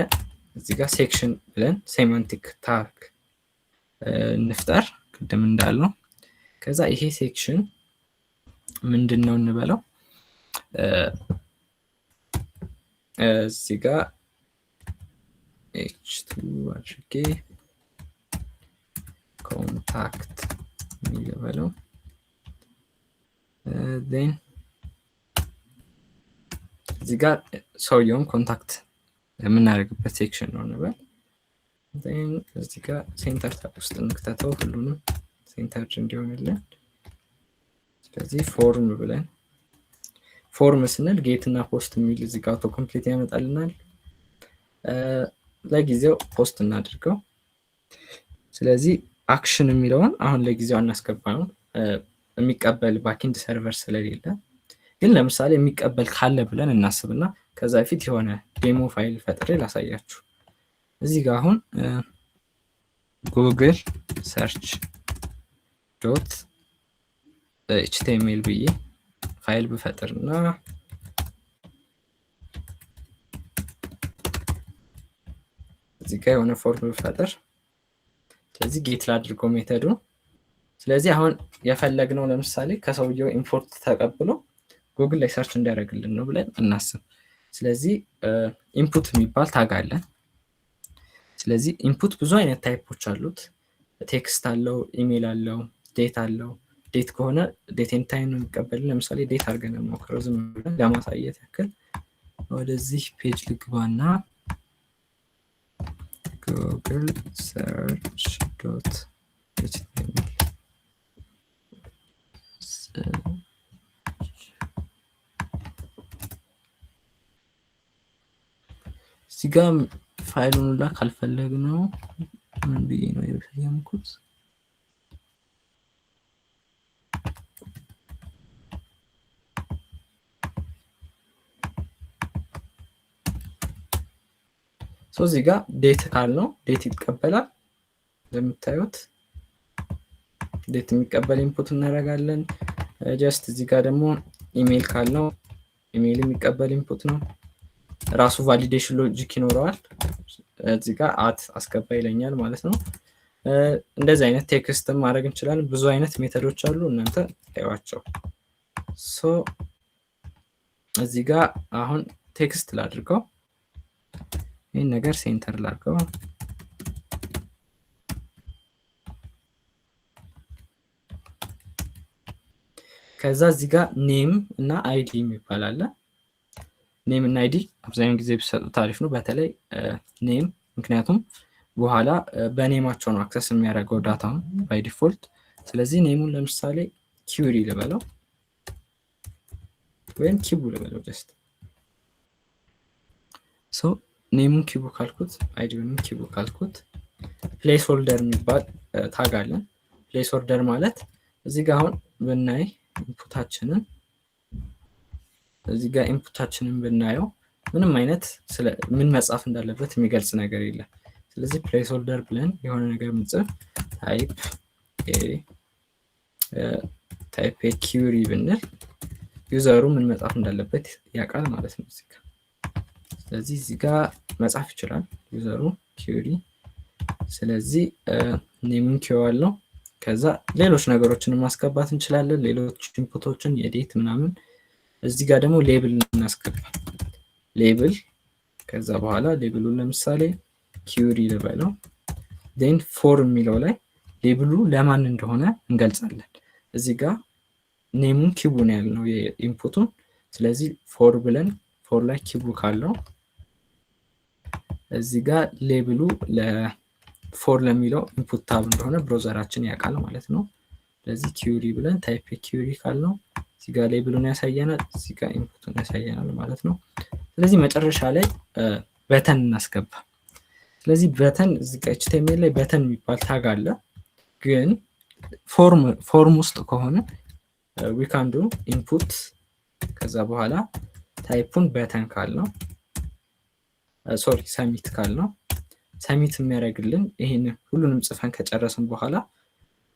እዚህ ጋር ሴክሽን ብለን ሴማንቲክ ታግ እንፍጠር ቅድም እንዳልነው። ከዛ ይሄ ሴክሽን ምንድነው እንበለው፣ እዚህ ጋር h2 አድርጌ ኮንታክት የሚለው ዜን እዚህ ጋር ሰውየውን ኮንታክት የምናደርግበት ሴክሽን ነው እንበል። ዜን እዚህ ጋር ሴንተር ታግ ውስጥ እንክተተው ሁሉንም ሴንተር እንዲሆንልን። ስለዚህ ፎርም ብለን ፎርም ስንል ጌት እና ፖስት የሚል እዚህ ጋር አውቶ ኮምፕሊት ያመጣልናል። ለጊዜው ፖስት እናድርገው። ስለዚህ አክሽን የሚለውን አሁን ለጊዜው አናስገባነው የሚቀበል ባክኤንድ ሰርቨር ስለሌለ፣ ግን ለምሳሌ የሚቀበል ካለ ብለን እናስብና ከዛ በፊት የሆነ ዴሞ ፋይል ፈጥሬ ላሳያችሁ። እዚህ ጋር አሁን ጉግል ሰርች ዶት ኤችቲኤምኤል ብዬ ፋይል ብፈጥርና እዚህ ጋር የሆነ ፎርም ብፈጥር ስለዚህ ጌት ላድርገው ሜተዱ። ስለዚህ አሁን የፈለግነው ለምሳሌ ከሰውየው ኢምፖርት ተቀብሎ ጉግል ላይ ሰርች እንዲያደርግልን ነው ብለን እናስብ። ስለዚህ ኢንፑት የሚባል ታግ አለን። ስለዚህ ኢንፑት ብዙ አይነት ታይፖች አሉት። ቴክስት አለው፣ ኢሜል አለው፣ ዴት አለው። ዴት ከሆነ ዴት ኤንድ ታይም ነው የሚቀበልን። ለምሳሌ ዴት አድርገን ሞክረው ዝም ብለን ለማሳየት ያክል ወደዚህ ፔጅ ልግባና ጉግል ሰርች ዶት ኤችቲኤምኤል እዚህ ጋ ፋይሉን ላ ካልፈለግነው ምን ብዬ ነው የሰየምኩት? እዚህ ጋር ዴት ካልነው ዴት ይቀበላል። እንደምታዩት ዴት የሚቀበል ኢንፑት እናደርጋለን። ጀስት እዚህ ጋር ደግሞ ኢሜል ካልነው ኢሜል የሚቀበል ኢንፑት ነው። ራሱ ቫሊዴሽን ሎጂክ ይኖረዋል። እዚህ ጋር አት አስገባ ይለኛል ማለት ነው። እንደዚህ አይነት ቴክስትም ማድረግ እንችላለን። ብዙ አይነት ሜተዶች አሉ፣ እናንተ ታዩዋቸው። እዚህ ጋር አሁን ቴክስት ላድርገው። ይህን ነገር ሴንተር ላድርገው። ከዛ እዚህ ጋር ኔም እና አይዲ የሚባል አለ። ኔም እና አይዲ አብዛኛውን ጊዜ ቢሰጡት አሪፍ ነው። በተለይ ኔም፣ ምክንያቱም በኋላ በኔማቸው ነው አክሰስ የሚያደርገው ዳታውን ባይ ዲፎልት። ስለዚህ ኔሙን ለምሳሌ ኪውሪ ልበለው ወይም ኪቡ ልበለው ጀስት ኔሙን ኪቡ ካልኩት አይዲውንም ኪቡ ካልኩት ፕሌስ ሆልደር የሚባል ታግ አለን። ፕሌስ ሆልደር ማለት እዚህ ጋር አሁን ብናይ ኢንፑታችንን እዚህ ጋር ኢንፑታችንን ብናየው ምንም አይነት ምን መጻፍ እንዳለበት የሚገልጽ ነገር የለም። ስለዚህ ፕሌስ ሆልደር ብለን የሆነ ነገር ምንጽፍ ታይፕ ኪውሪ ብንል ዩዘሩ ምን መጻፍ እንዳለበት ያውቃል ማለት ነው እዚህ ጋር። ስለዚህ እዚህ ጋር መጻፍ ይችላል ዩዘሩ ኪውሪ። ስለዚህ ኔሙን ኪዋል ነው። ከዛ ሌሎች ነገሮችን ማስገባት እንችላለን፣ ሌሎች ኢንፑቶችን የዴት ምናምን። እዚህ ጋር ደግሞ ሌብል እናስገባ። ሌብል ከዛ በኋላ ሌብሉን ለምሳሌ ኪውሪ ልበለው። ዴን ፎር የሚለው ላይ ሌብሉ ለማን እንደሆነ እንገልጻለን። እዚህ ጋር ኔሙን ኪቡ ነው ያልነው የኢንፑቱን። ስለዚህ ፎር ብለን ፎር ላይ ኪቡ ካለው እዚህ ጋር ሌብሉ ለፎር ለሚለው ኢንፑት ታብ እንደሆነ ብሮዘራችን ያውቃል ማለት ነው። ስለዚህ ኪውሪ ብለን ታይፕ ኪውሪ ካለው እዚህ ጋር ሌብሉን ያሳየናል፣ እዚህ ጋር ኢንፑቱን ያሳየናል ማለት ነው። ስለዚህ መጨረሻ ላይ በተን እናስገባ። ስለዚህ በተን እዚህ ጋር ኤችቲኤምኤል ላይ በተን የሚባል ታግ አለ። ግን ፎርም ውስጥ ከሆነ ዊ ካን ዱ ኢንፑት ከዛ በኋላ ታይፑን በተን ካልነው ሶሪ ሰሚት ካልነው ሰሚት የሚያደርግልን ይሄን ሁሉንም ጽፈን ከጨረስን በኋላ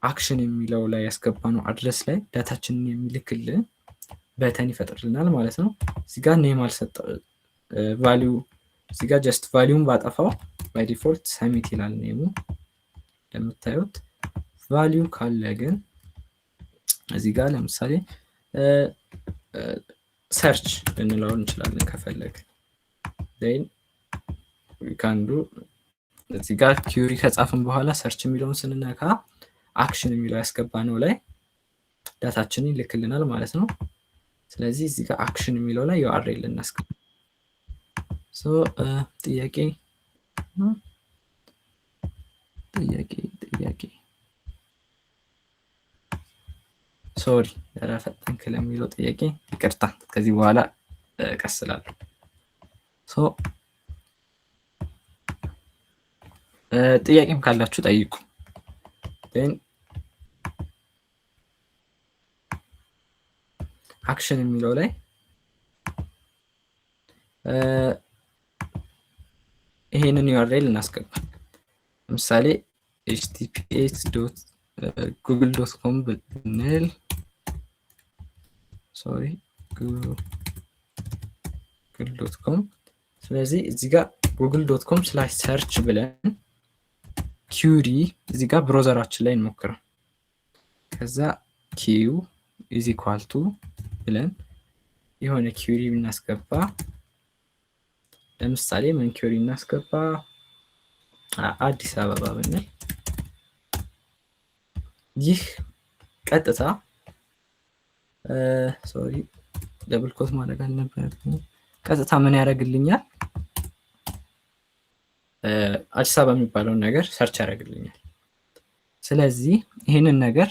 አክሽን የሚለው ላይ ያስገባነው አድረስ ላይ ዳታችንን የሚልክልን በተን ይፈጥርልናል ማለት ነው። እዚህ ጋር ኔም አልሰጠው ቫልዩ እዚህ ጋር ጀስት ቫልዩን ባጠፋው ባይ ዲፎልት ሰሚት ይላል ኔሙ እንደምታዩት። ቫልዩ ካለ ግን እዚህ ጋር ለምሳሌ ሰርች ልንለው እንችላለን ከፈለግን። ዴን ዊ ካን ዱ እዚህ ጋር ኪውሪ ከጻፍን በኋላ ሰርች የሚለውን ስንነካ አክሽን የሚለው ያስገባነው ላይ ዳታችንን ይልክልናል ማለት ነው። ስለዚህ እዚህ ጋር አክሽን የሚለው ላይ ዩአርኤል እናስገባ። ጥያቄ ሶሪ ፈጠንክ ለሚለው ጥያቄ ይቅርታ፣ ከዚህ በኋላ ቀስላለሁ። ጥያቄም ካላችሁ ጠይቁ። አክሽን የሚለው ላይ ይሄንን ዩአርኤል እናስገባ። ለምሳሌ https://google.com ብንል google.com። ስለዚህ እዚህ ጋር google.com/search ብለን ኪውሪ እዚህ ጋር ብሮዘራችን ላይ እንሞክረው። ከዛ ኪው ኢዝ ኢኳል ቱ ብለን የሆነ ኪውሪ ብናስገባ ለምሳሌ ምን ኪውሪ እናስገባ? አዲስ አበባ ብንል ይህ ቀጥታ ሶሪ ደብል ኮት ማድረግ አልነበረብኝም። ቀጥታ ምን ያደርግልኛል? አዲስ አበባ የሚባለውን ነገር ሰርች ያደርግልኛል። ስለዚህ ይህንን ነገር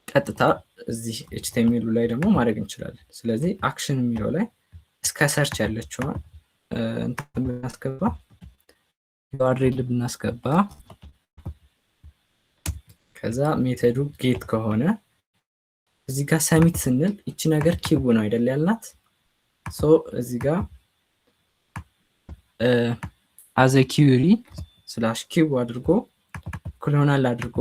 ቀጥታ እዚህ ኤችቲኤምኤል ላይ ደግሞ ማድረግ እንችላለን። ስለዚህ አክሽን የሚለው ላይ እስከ ሰርች ያለችውን እንትን ብናስገባ ዩአርኤል ብናስገባ ከዛ ሜተዱ ጌት ከሆነ እዚህ ጋር ሰሚት ስንል እቺ ነገር ኪው ነው አይደል ያልናት። ሶ እዚህ ጋር አዘ ኪውሪ ስላሽ ኪው አድርጎ ክሎናል አድርጎ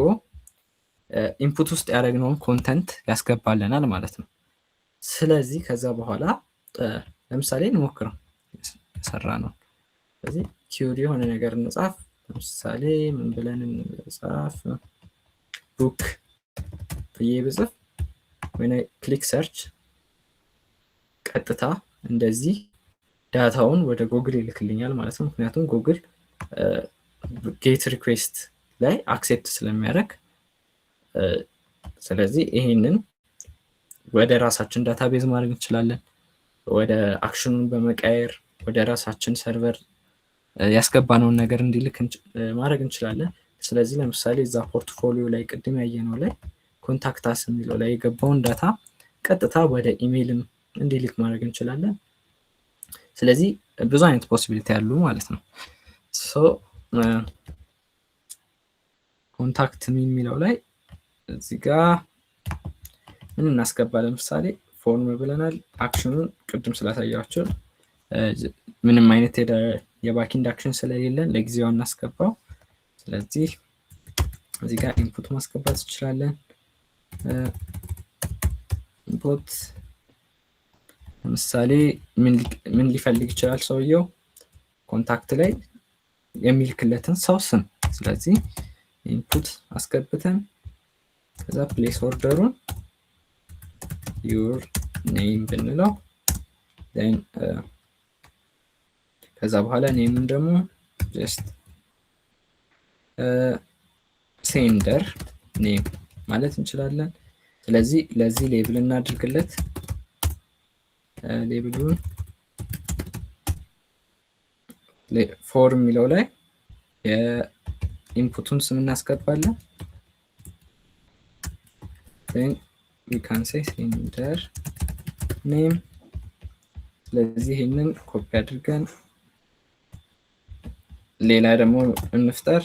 ኢንፑት ውስጥ ያደረግነውን ኮንተንት ያስገባልናል ማለት ነው። ስለዚህ ከዛ በኋላ ለምሳሌ እንሞክረው የሰራ ነው። ስለዚህ ኪውሪ የሆነ ነገር እንጻፍ። ለምሳሌ ምን ብለን እንጻፍ? ቡክ ብዬ ብጽፍ when I click search ቀጥታ እንደዚህ ዳታውን ወደ ጉግል ይልክልኛል ማለት ነው። ምክንያቱም ጉግል ጌት ሪኩዌስት ላይ አክሴፕት ስለሚያደርግ ስለዚህ ይሄንን ወደ ራሳችን ዳታቤዝ ማድረግ እንችላለን። ወደ አክሽኑን በመቀየር ወደ ራሳችን ሰርቨር ያስገባነውን ነገር እንዲልክ ማድረግ እንችላለን። ስለዚህ ለምሳሌ እዛ ፖርትፎሊዮ ላይ ቅድም ያየነው ላይ ኮንታክት አስ የሚለው ላይ የገባውን ዳታ ቀጥታ ወደ ኢሜይልም እንዲልክ ማድረግ እንችላለን። ስለዚህ ብዙ አይነት ፖሲቢሊቲ ያሉ ማለት ነው። ሶ ኮንታክት የሚለው ላይ እዚህ ጋር ምን እናስገባ? ለምሳሌ ፎርም ብለናል። አክሽኑን ቅድም ስላሳያችሁ ምንም አይነት የባኪንድ አክሽን ስለሌለን ለጊዜው እናስገባው። ስለዚህ እዚህ ጋር ኢንፑት ማስገባት እንችላለን። ኢንፑት ለምሳሌ ምን ሊፈልግ ይችላል ሰውየው? ኮንታክት ላይ የሚልክለትን ሰው ስም። ስለዚህ ኢንፑት አስገብተን ከዛ ፕሌስ ኦርደሩን ዩር ኔም ብንለው then ከዛ በኋላ ኔምን ደግሞ ጀስት ሴንደር ኔም ማለት እንችላለን። ስለዚህ ለዚህ ሌብል እናድርግለት። ሌብሉን ፎርም የሚለው ላይ የኢንፑቱን ስም እናስገባለን። then we can say sender name። ስለዚህ ይሄንን ኮፒ አድርገን ሌላ ደግሞ እንፍጠር።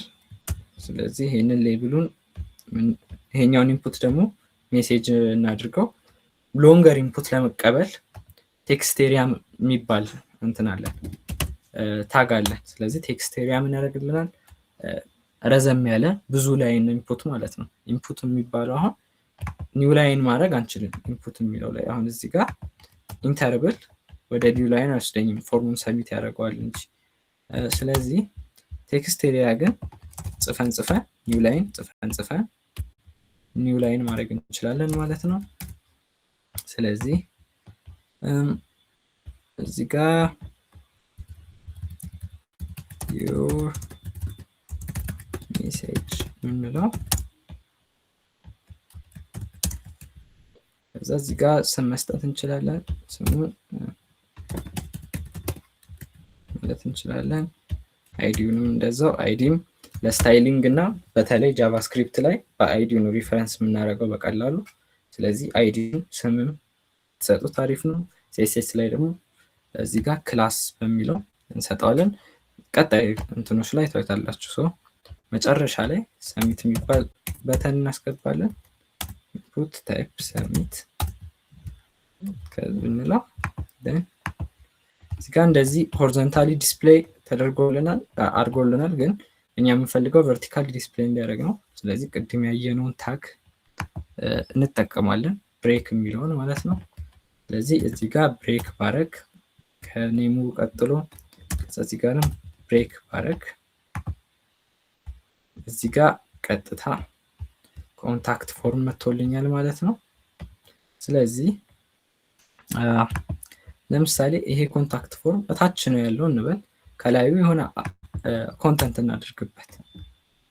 ስለዚህ ይሄንን ሌብሉን ይሄኛውን ኢንፑት ደግሞ ሜሴጅ እናድርገው። ሎንገር ኢንፑት ለመቀበል ቴክስቴሪያ የሚባል እንትን አለን ታግ አለን። ስለዚህ ቴክስቴሪያ ምን ያደርግልናል? ረዘም ያለ ብዙ ላይን ኢንፑት ማለት ነው። ኢንፑት የሚባለው አሁን ኒው ላይን ማድረግ አንችልም። ኢንፑት የሚለው ላይ አሁን እዚህ ጋር ኢንተርብል ወደ ኒው ላይን አይወስደኝም፣ ፎርሙን ሰሚት ያደርገዋል እንጂ። ስለዚህ ቴክስቴሪያ ግን ጽፈን ኒው ላይን ጽፈን ኒው ላይን ማድረግ እንችላለን ማለት ነው። ስለዚህ እዚህ ጋር your message ምንለው ከዛ እዚህ ጋር ስም መስጠት እንችላለን። ስሙን ማለት እንችላለን። አይዲውንም እንደዛው። አይዲም ለስታይሊንግ እና በተለይ ጃቫስክሪፕት ላይ በአይዲ ነው ሪፈረንስ የምናደርገው በቀላሉ። ስለዚህ አይዲ ስምም ተሰጡት አሪፍ ነው። ሲኤስኤስ ላይ ደግሞ እዚህ ጋር ክላስ በሚለው እንሰጣለን። ቀጣይ እንትኖች ላይ ታዩታላችሁ። ሶ መጨረሻ ላይ ሰሚት የሚባል በተን እናስገባለን። ኢንፑት ታይፕ ሰሚት ከብንለው እዚህ ጋር እንደዚህ ሆሪዞንታሊ ዲስፕሌይ ተደርጎልናል አድርጎልናል። ግን እኛ የምንፈልገው ቨርቲካሊ ዲስፕሌይ እንዲያደርግ ነው። ስለዚህ ቅድም ያየነውን ታግ እንጠቀማለን፣ ብሬክ የሚለውን ማለት ነው። ስለዚህ እዚህ ጋር ብሬክ ባረግ ከኔሙ ቀጥሎ እዚህ ጋርም ብሬክ ባረግ እዚህ ጋር ቀጥታ ኮንታክት ፎርም መጥቶልኛል ማለት ነው። ስለዚህ ለምሳሌ ይሄ ኮንታክት ፎርም እታች ነው ያለው እንበል፣ ከላዩ የሆነ ኮንተንት እናድርግበት።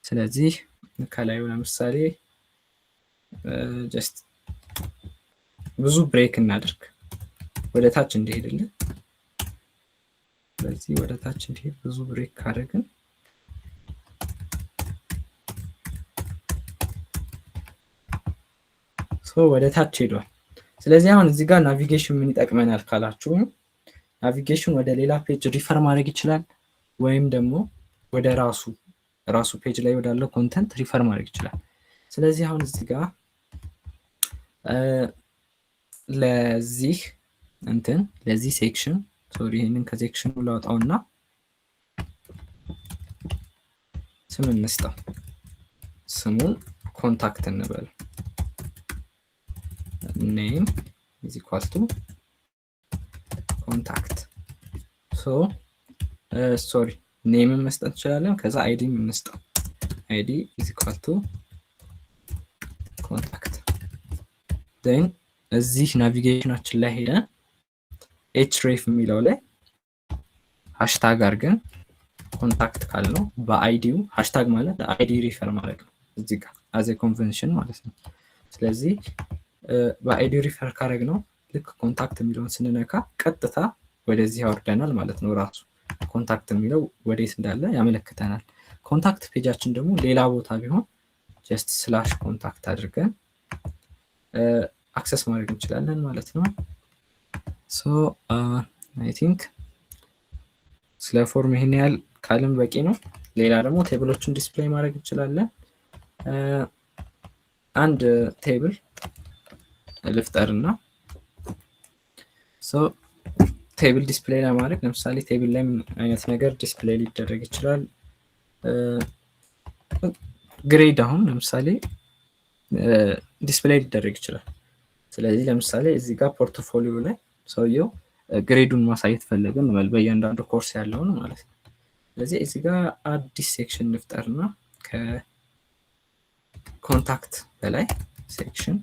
ስለዚህ ከላዩ ለምሳሌ ጀስት ብዙ ብሬክ እናድርግ ወደ ታች እንዲሄድልን። ስለዚህ ወደ ታች እንዲሄድ ብዙ ብሬክ ካደረግን ወደ ታች ሄዷል። ስለዚህ አሁን እዚህ ጋር ናቪጌሽን ምን ይጠቅመናል ካላችሁ፣ ናቪጌሽን ወደ ሌላ ፔጅ ሪፈር ማድረግ ይችላል፣ ወይም ደግሞ ወደ ራሱ ፔጅ ላይ ወዳለው ኮንተንት ሪፈር ማድረግ ይችላል። ስለዚህ አሁን እዚህ ጋር ለዚህ ሴክሽን ይህንን ከሴክሽኑ ላውጣውና ስም እንስጠው። ስሙን ኮንታክት እንበል። ኔም is equal to ኮንታክት። ኔምን መስጠት እንችላለን። ከዛ አይዲ እንስጠው። አይዲ is equal to ኮንታክት። then እዚህ ናቪጌሽናችን ላይ ሄደን href የሚለው ላይ ሃሽታግ አድርገን ኮንታክት ካልነው በአይዲው ሃሽታግ ማለት አይዲ ሪፈር ማለት ነው እዚህ ጋር as a convention ማለት ነው። ስለዚህ በአይዲ ሪፈር ካረግ ነው ልክ ኮንታክት የሚለውን ስንነካ ቀጥታ ወደዚህ ያወርደናል ማለት ነው። ራሱ ኮንታክት የሚለው ወዴት እንዳለ ያመለክተናል። ኮንታክት ፔጃችን ደግሞ ሌላ ቦታ ቢሆን ጀስት ስላሽ ኮንታክት አድርገን አክሰስ ማድረግ እንችላለን ማለት ነው። አይ ቲንክ ስለ ፎርም ይሄን ያህል ካልን በቂ ነው። ሌላ ደግሞ ቴብሎችን ዲስፕሌይ ማድረግ እንችላለን። አንድ ቴብል ልፍጠርና ቴብል ዲስፕሌይ ለማድረግ ለምሳሌ ቴብል ላይ ምን አይነት ነገር ዲስፕሌይ ሊደረግ ይችላል? ግሬድ አሁን ለምሳሌ ዲስፕሌይ ሊደረግ ይችላል። ስለዚህ ለምሳሌ እዚህ ጋር ፖርትፎሊዮ ላይ ሰውየው ግሬዱን ማሳየት ፈለገን እንበል በእያንዳንዱ ኮርስ ያለውን ማለት ነው። ስለዚህ እዚህ ጋር አዲስ ሴክሽን እንፍጠርና ከኮንታክት በላይ ሴክሽን፣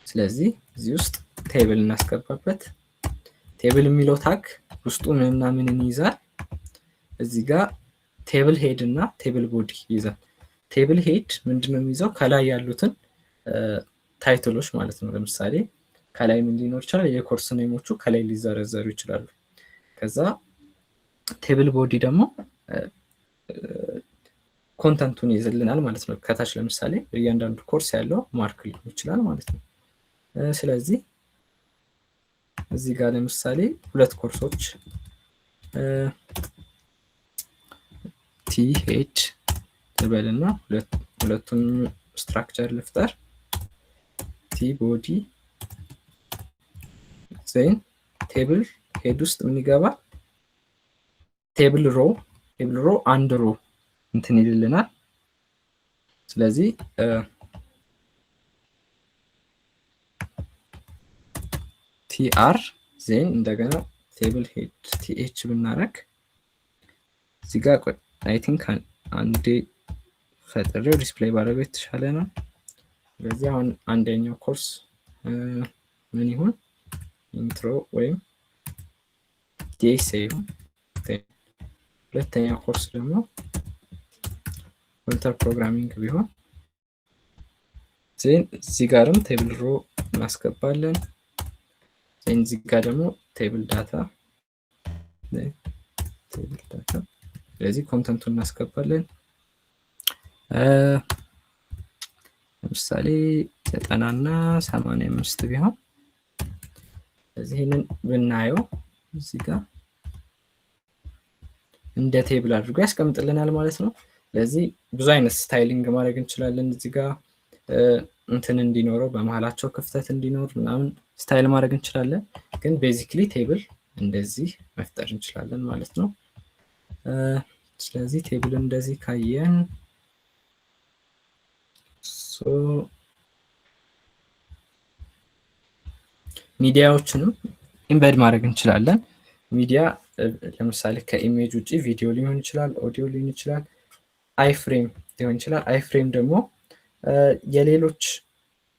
ስለዚህ እዚህ ውስጥ ቴብል እናስገባበት። ቴብል የሚለው ታግ ውስጡ ምንና ምንን ይይዛል? እዚህ ጋር ቴብል ሄድ እና ቴብል ቦዲ ይይዛል። ቴብል ሄድ ምንድነው የሚይዘው? ከላይ ያሉትን ታይትሎች ማለት ነው። ለምሳሌ ከላይ ምን ሊኖር ይችላል? የኮርስ ኔሞቹ ከላይ ሊዘረዘሩ ይችላሉ። ከዛ ቴብል ቦዲ ደግሞ ኮንተንቱን ይዝልናል ማለት ነው። ከታች ለምሳሌ እያንዳንዱ ኮርስ ያለው ማርክ ሊሆን ይችላል ማለት ነው። ስለዚህ እዚህ ጋር ለምሳሌ ሁለት ኮርሶች ቲኤች ትበልና ሁለቱን ስትራክቸር ልፍጠር። ቲ ቦዲ ዜን ቴብል ሄድ ውስጥ ምን ይገባል? ቴብል ሮ አንድ ሮ እንትን ይልልናል። ስለዚህ ቲአር ዜን እንደገና ቴብል ሄድ ቲኤች ብናረግ እዚህ ጋር አይ ቲንክ አንዴ ፈጥሬው ዲስፕሌይ ባደረገው የተሻለ ነው። ስለዚህ አሁን አንደኛው ኮርስ ምን ይሁን? ኢንትሮ ወይም ዲኤስ ይሁን። ሁለተኛው ኮርስ ደግሞ ኮምፒውተር ፕሮግራሚንግ ቢሆን ዜን እዚህ ጋርም ቴብል ሮ እናስገባለን። ዜን እዚህ ጋር ደግሞ ቴብል ዳታ ስለዚህ ኮንተንቱን እናስገባለን። ለምሳሌ 90 እና 85 ቢሆን ስለዚህ ይሄንን ብናየው እዚህ ጋር እንደ ቴብል አድርጎ ያስቀምጥልናል ማለት ነው። ስለዚህ ብዙ አይነት ስታይሊንግ ማድረግ እንችላለን። እዚህ ጋር እንትን እንዲኖረው በመሃላቸው ክፍተት እንዲኖር ምናምን ስታይል ማድረግ እንችላለን። ግን ቤዚክሊ ቴብል እንደዚህ መፍጠር እንችላለን ማለት ነው። ስለዚህ ቴብል እንደዚህ ካየን ሚዲያዎችንም ኢምቤድ ማድረግ እንችላለን። ሚዲያ ለምሳሌ ከኢሜጅ ውጪ ቪዲዮ ሊሆን ይችላል፣ ኦዲዮ ሊሆን ይችላል፣ አይፍሬም ሊሆን ይችላል። አይፍሬም ደግሞ የሌሎች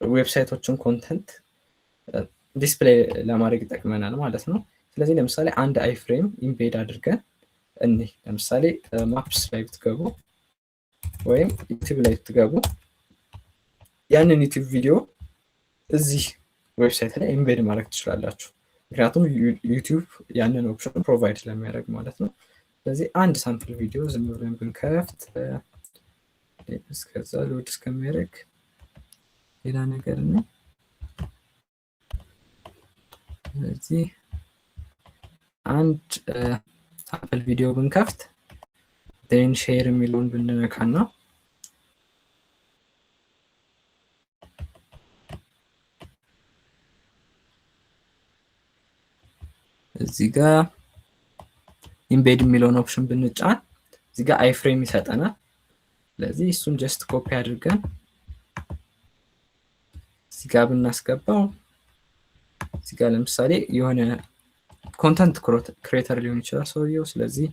ዌብሳይቶችን ኮንተንት ዲስፕሌይ ለማድረግ ይጠቅመናል ማለት ነው። ስለዚህ ለምሳሌ አንድ አይፍሬም ኢምቤድ አድርገን እኒህ ለምሳሌ ማፕስ ላይ ብትገቡ ወይም ዩቲዩብ ላይ ብትገቡ ያንን ዩቲዩብ ቪዲዮ እዚህ ዌብሳይት ላይ ኢምቤድ ማድረግ ትችላላችሁ። ምክንያቱም ዩቲዩብ ያንን ኦፕሽን ፕሮቫይድ ስለሚያደርግ ማለት ነው። ስለዚህ አንድ ሳምፕል ቪዲዮ ዝም ብለን ብንከፍት እስከዛ ሎድ እስከሚያደርግ ሌላ ነገር ነው። ስለዚህ አንድ ሳምፕል ቪዲዮ ብንከፍት ዴን ሼር የሚለውን ብንነካና እዚህ ጋር ኢምቤድ የሚለውን ኦፕሽን ብንጫን እዚህ ጋር አይፍሬም ይሰጠናል። ስለዚህ እሱን ጀስት ኮፒ አድርገን እዚህ ጋር ብናስገባው እዚህ ጋር ለምሳሌ የሆነ ኮንተንት ክሬተር ሊሆን ይችላል ሰውየው። ስለዚህ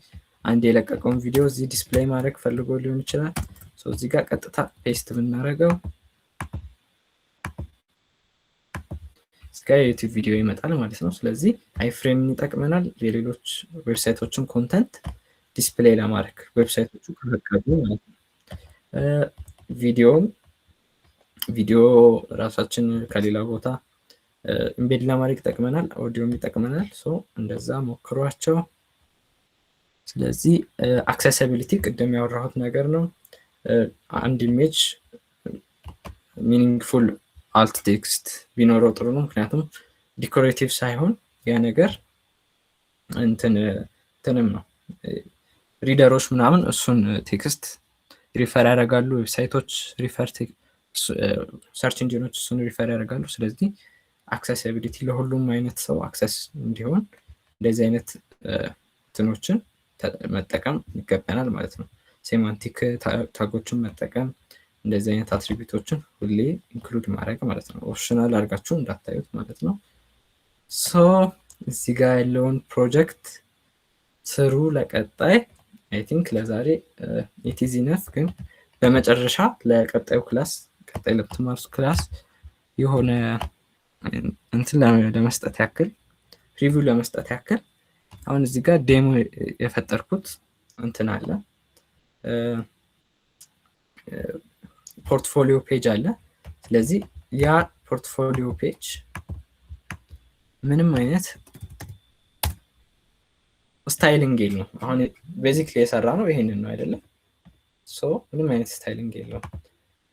አንድ የለቀቀውን ቪዲዮ እዚህ ዲስፕሌይ ማድረግ ፈልጎ ሊሆን ይችላል። እዚህ ጋር ቀጥታ ፔስት ብናደርገው እስከ ዩቲዩብ ቪዲዮ ይመጣል ማለት ነው። ስለዚህ አይፍሬም ይጠቅመናል የሌሎች ዌብሳይቶችን ኮንተንት ዲስፕሌይ ለማድረግ ዌብሳይቶቹ ከፈቀዱ ማለት ነው። ቪዲዮ ራሳችን ከሌላ ቦታ ኢምቤድ ለማድረግ ይጠቅመናል፣ ኦዲዮም ይጠቅመናል። እንደዛ ሞክሯቸው። ስለዚህ አክሰሲቢሊቲ ቅድም ያወራሁት ነገር ነው። አንድ ኢሜጅ ሚኒንግፉል አልት ቴክስት ቢኖረው ጥሩ ነው። ምክንያቱም ዲኮሬቲቭ ሳይሆን ያ ነገር እንትንም ነው ሪደሮች ምናምን እሱን ቴክስት ሪፈር ያደርጋሉ። ዌብሳይቶች ሰርች ኢንጂኖች እሱን ሪፈር ያደርጋሉ። ስለዚህ አክሰሲቢሊቲ ለሁሉም አይነት ሰው አክሰስ እንዲሆን እንደዚህ አይነት እንትኖችን መጠቀም ይገባናል ማለት ነው። ሴማንቲክ ታጎችን መጠቀም፣ እንደዚህ አይነት አትሪቢዩቶችን ሁሌ ኢንክሉድ ማድረግ ማለት ነው። ኦፕሽናል አድርጋችሁ እንዳታዩት ማለት ነው። እዚህ ጋር ያለውን ፕሮጀክት ስሩ ለቀጣይ። አይ ቲንክ ለዛሬ ኢት ኢዝ ኢነፍ። ግን በመጨረሻ ለቀጣዩ ክላስ ቀጣይ ለምትማሩት ክላስ የሆነ እንትን ለመስጠት ያክል ሪቪው ለመስጠት ያክል አሁን እዚህ ጋር ዴሞ የፈጠርኩት እንትን አለ ፖርትፎሊዮ ፔጅ አለ። ስለዚህ ያ ፖርትፎሊዮ ፔጅ ምንም አይነት ስታይሊንግ የለውም። አሁን ቤዚክሊ የሰራ ነው ይሄንን ነው አይደለም። ምንም አይነት ስታይሊንግ የለውም።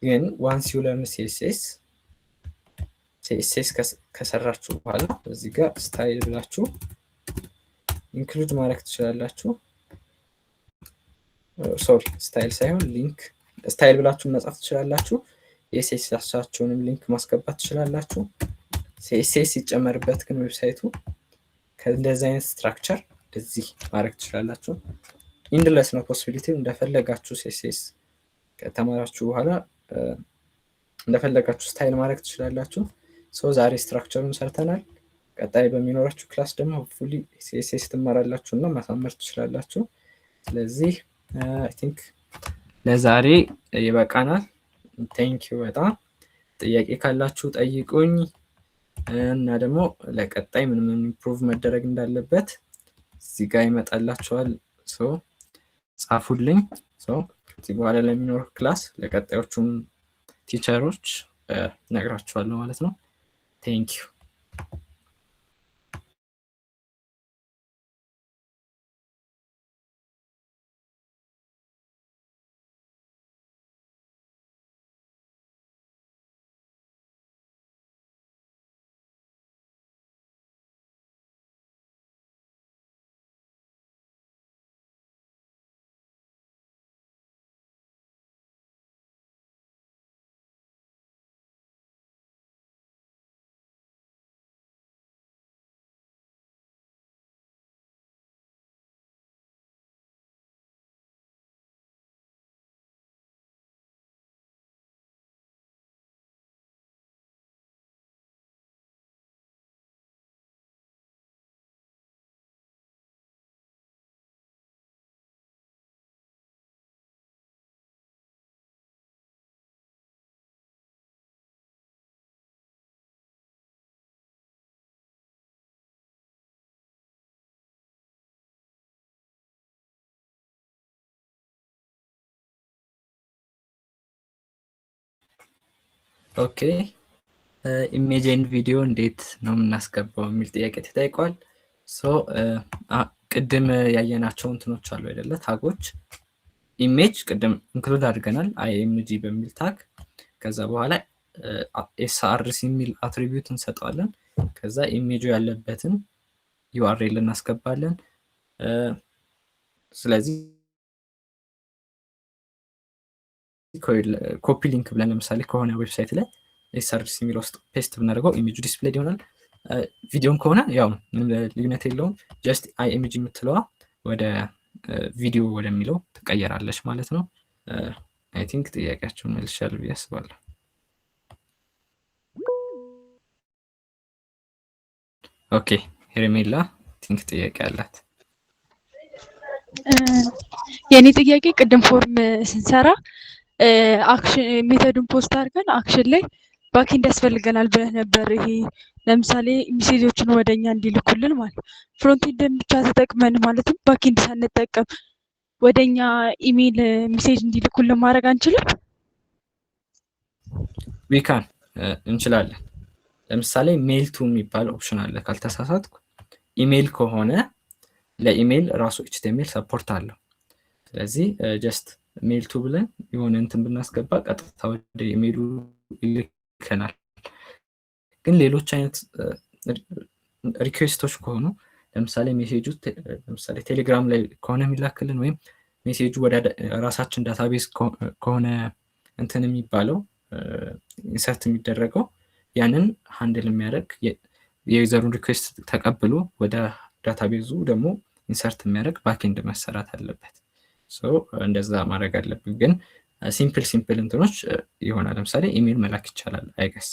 ግን ዋንስ ዩ ለርን ሲኤስኤስ ከሰራችሁ በኋላ እዚህ ጋር ስታይል ብላችሁ ኢንክሉድ ማድረግ ትችላላችሁ። ሶሪ ስታይል ሳይሆን ሊንክ፣ ስታይል ብላችሁ መጻፍ ትችላላችሁ። የሲኤስኤሳችሁንም ሊንክ ማስገባት ትችላላችሁ። ሲኤስኤስ ሲጨመርበት ግን ዌብሳይቱ ከእንደዚህ አይነት ስትራክቸር እዚህ ማድረግ ትችላላችሁ። ኢንድለስ ነው ፖሲቢሊቲ። እንደፈለጋችሁ ሲኤስኤስ ከተማራችሁ በኋላ እንደፈለጋችሁ ስታይል ማድረግ ትችላላችሁ። ዛሬ ስትራክቸሩን ሰርተናል። ቀጣይ በሚኖራችሁ ክላስ ደግሞ ፉሊ ሲኤስኤስ ትማራላችሁ እና ማሳመር ትችላላችሁ። ስለዚህ አይ ቲንክ ለዛሬ ይበቃናል። ቴንኪዩ በጣም። ጥያቄ ካላችሁ ጠይቁኝ እና ደግሞ ለቀጣይ ምን ኢምፕሩቭ መደረግ እንዳለበት እዚህ ጋር ይመጣላችኋል። ጻፉልኝ። ከዚህ በኋላ ለሚኖር ክላስ ለቀጣዮቹም ቲቸሮች ነግራችኋለሁ ማለት ነው። ቴንኪዩ። ኦኬ ኢሜጅ ኤንድ ቪዲዮ እንዴት ነው የምናስገባው የሚል ጥያቄ ተጠይቋል። ሶ ቅድም ያየናቸው እንትኖች አሉ አይደለ? ታጎች ኢሜጅ ቅድም ኢንክሉድ አድርገናል አይኤምጂ በሚል ታግ። ከዛ በኋላ ኤስአርሲ የሚል አትሪቢዩት እንሰጠዋለን። ከዛ ኢሜጁ ያለበትን ዩአርኤል እናስገባለን። ስለዚህ ኮፒ ሊንክ ብለን ለምሳሌ ከሆነ ዌብሳይት ላይ ኤስአርሲ የሚል ውስጥ ፔስት ብናደርገው ኢሜጁ ዲስፕሌይ ይሆናል። ቪዲዮም ከሆነ ያው ምንም ልዩነት የለውም። ጀስት አይኤምጂ የምትለዋ ወደ ቪዲዮ ወደሚለው ትቀየራለች ማለት ነው። አይ ቲንክ ጥያቄያችሁን መልሻለሁ ብዬ አስባለሁ። ኦኬ ሄርሜላ ቲንክ ጥያቄ አላት። የኔ ጥያቄ ቅድም ፎርም ስንሰራ አክሽን ሜተዱን ፖስት አድርገን አክሽን ላይ ባክኤንድ ያስፈልገናል ብለህ ነበር። ይሄ ለምሳሌ ሜሴጆችን ወደኛ እንዲልኩልን ማለት ፍሮንትኤንድን ብቻ ተጠቅመን ማለትም ባክኤንድ ሳንጠቀም ወደኛ ኢሜል ሜሴጅ እንዲልኩልን ማድረግ አንችልም? ዊካን እንችላለን። ለምሳሌ ሜል ቱ የሚባል ኦፕሽን አለ ካልተሳሳትኩ። ኢሜል ከሆነ ለኢሜል ራሱ ኤችቲኤምኤል ሰፖርት አለው። ስለዚህ ጀስት ሜል ቱ ብለን የሆነ እንትን ብናስገባ ቀጥታ ወደ ኢሜሉ ይልከናል። ግን ሌሎች አይነት ሪኩዌስቶች ከሆኑ ለምሳሌ ሜሴጁ ለምሳሌ ቴሌግራም ላይ ከሆነ የሚላክልን ወይም ሜሴጁ ወደ ራሳችን ዳታቤዝ ከሆነ እንትን የሚባለው ኢንሰርት የሚደረገው ያንን ሃንድል የሚያደርግ የዩዘሩን ሪኩዌስት ተቀብሎ ወደ ዳታቤዙ ደግሞ ኢንሰርት የሚያደርግ ባክኤንድ መሰራት አለበት። እንደዛ ማድረግ አለብን። ግን ሲምፕል እንትኖች ይሆናል። ለምሳሌ ኢሜል መላክ ይቻላል አይገስ፣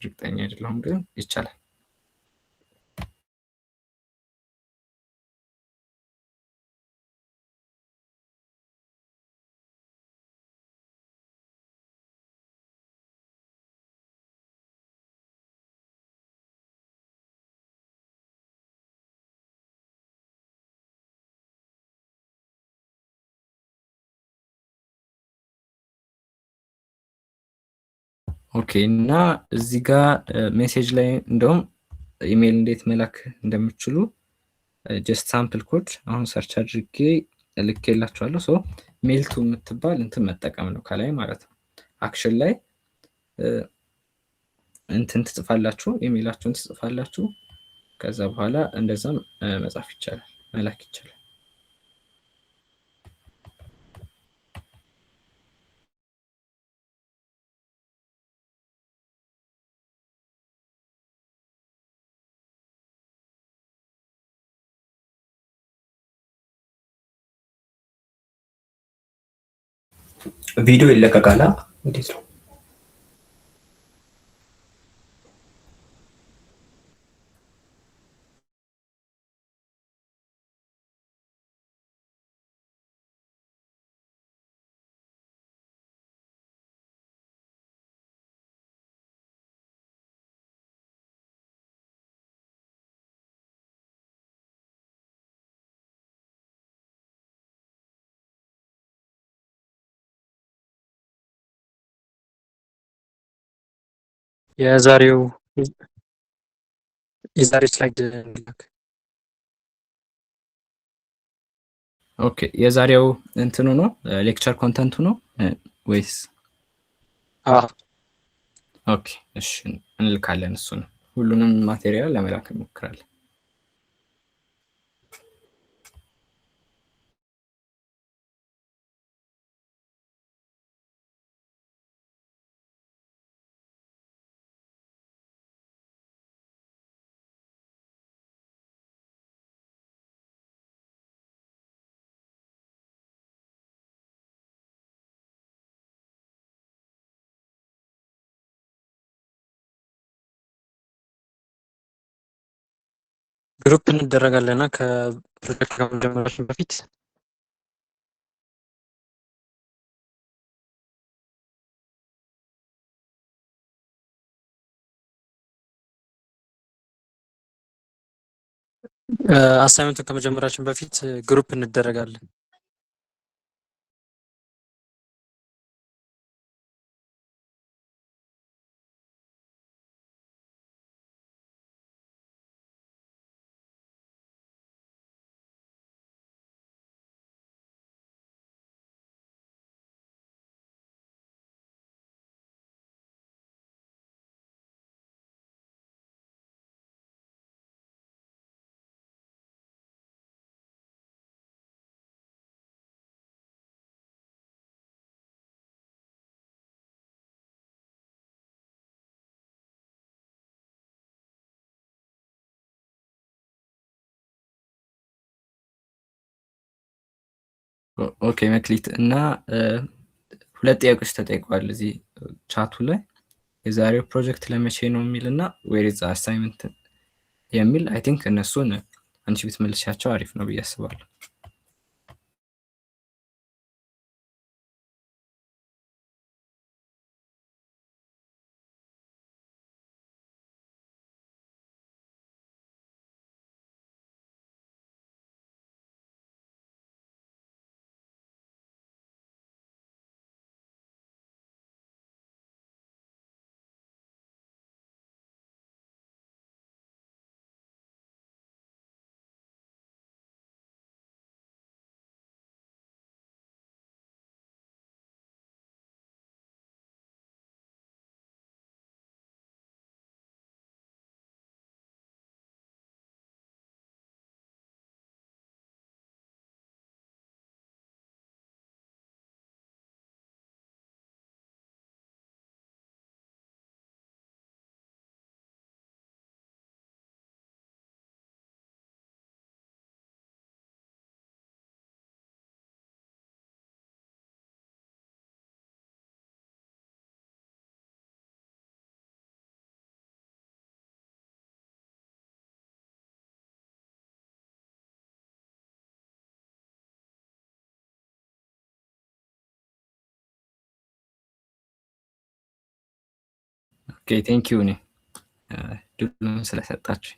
እርግጠኛ አይደለሁም ግን ይቻላል። ኦኬ እና እዚህ ጋር ሜሴጅ ላይ እንደውም ኢሜል እንዴት መላክ እንደምችሉ ጀስት ሳምፕል ኮድ አሁን ሰርች አድርጌ ልኬላችኋለሁ። ሶ ሜል ቱ የምትባል እንትን መጠቀም ነው ከላይ ማለት ነው። አክሽን ላይ እንትን ትጽፋላችሁ፣ ኢሜላችሁን ትጽፋላችሁ። ከዛ በኋላ እንደዛም መጻፍ ይቻላል፣ መላክ ይቻላል። ቪዲዮ ይለቀቃል እንዴት ነው? የዛሬው ስላይድ እንላክ። ኦኬ የዛሬው እንትኑ ነው ሌክቸር ኮንተንቱ ነው ወይስ? ኦኬ እሺ እንልካለን። እሱን ሁሉንም ማቴሪያል ለመላክ እንሞክራለን። ግሩፕ እንደረጋለና ከፕሮጀክት ከመጀመራችን በፊት አሳይመንቱን ከመጀመራችን በፊት ግሩፕ እንደረጋለን። ኦኬ መክሊት እና ሁለት ጥያቄዎች ተጠይቀዋል እዚህ ቻቱ ላይ የዛሬው ፕሮጀክት ለመቼ ነው የሚል እና ዌር ኢዝ አሳይመንት የሚል አይ ቲንክ እነሱን አንቺ ብትመልሻቸው አሪፍ ነው ብዬ አስባለሁ። ኦኬ ቴንክ ዩ እኔ ድሉን ስለሰጣችሁ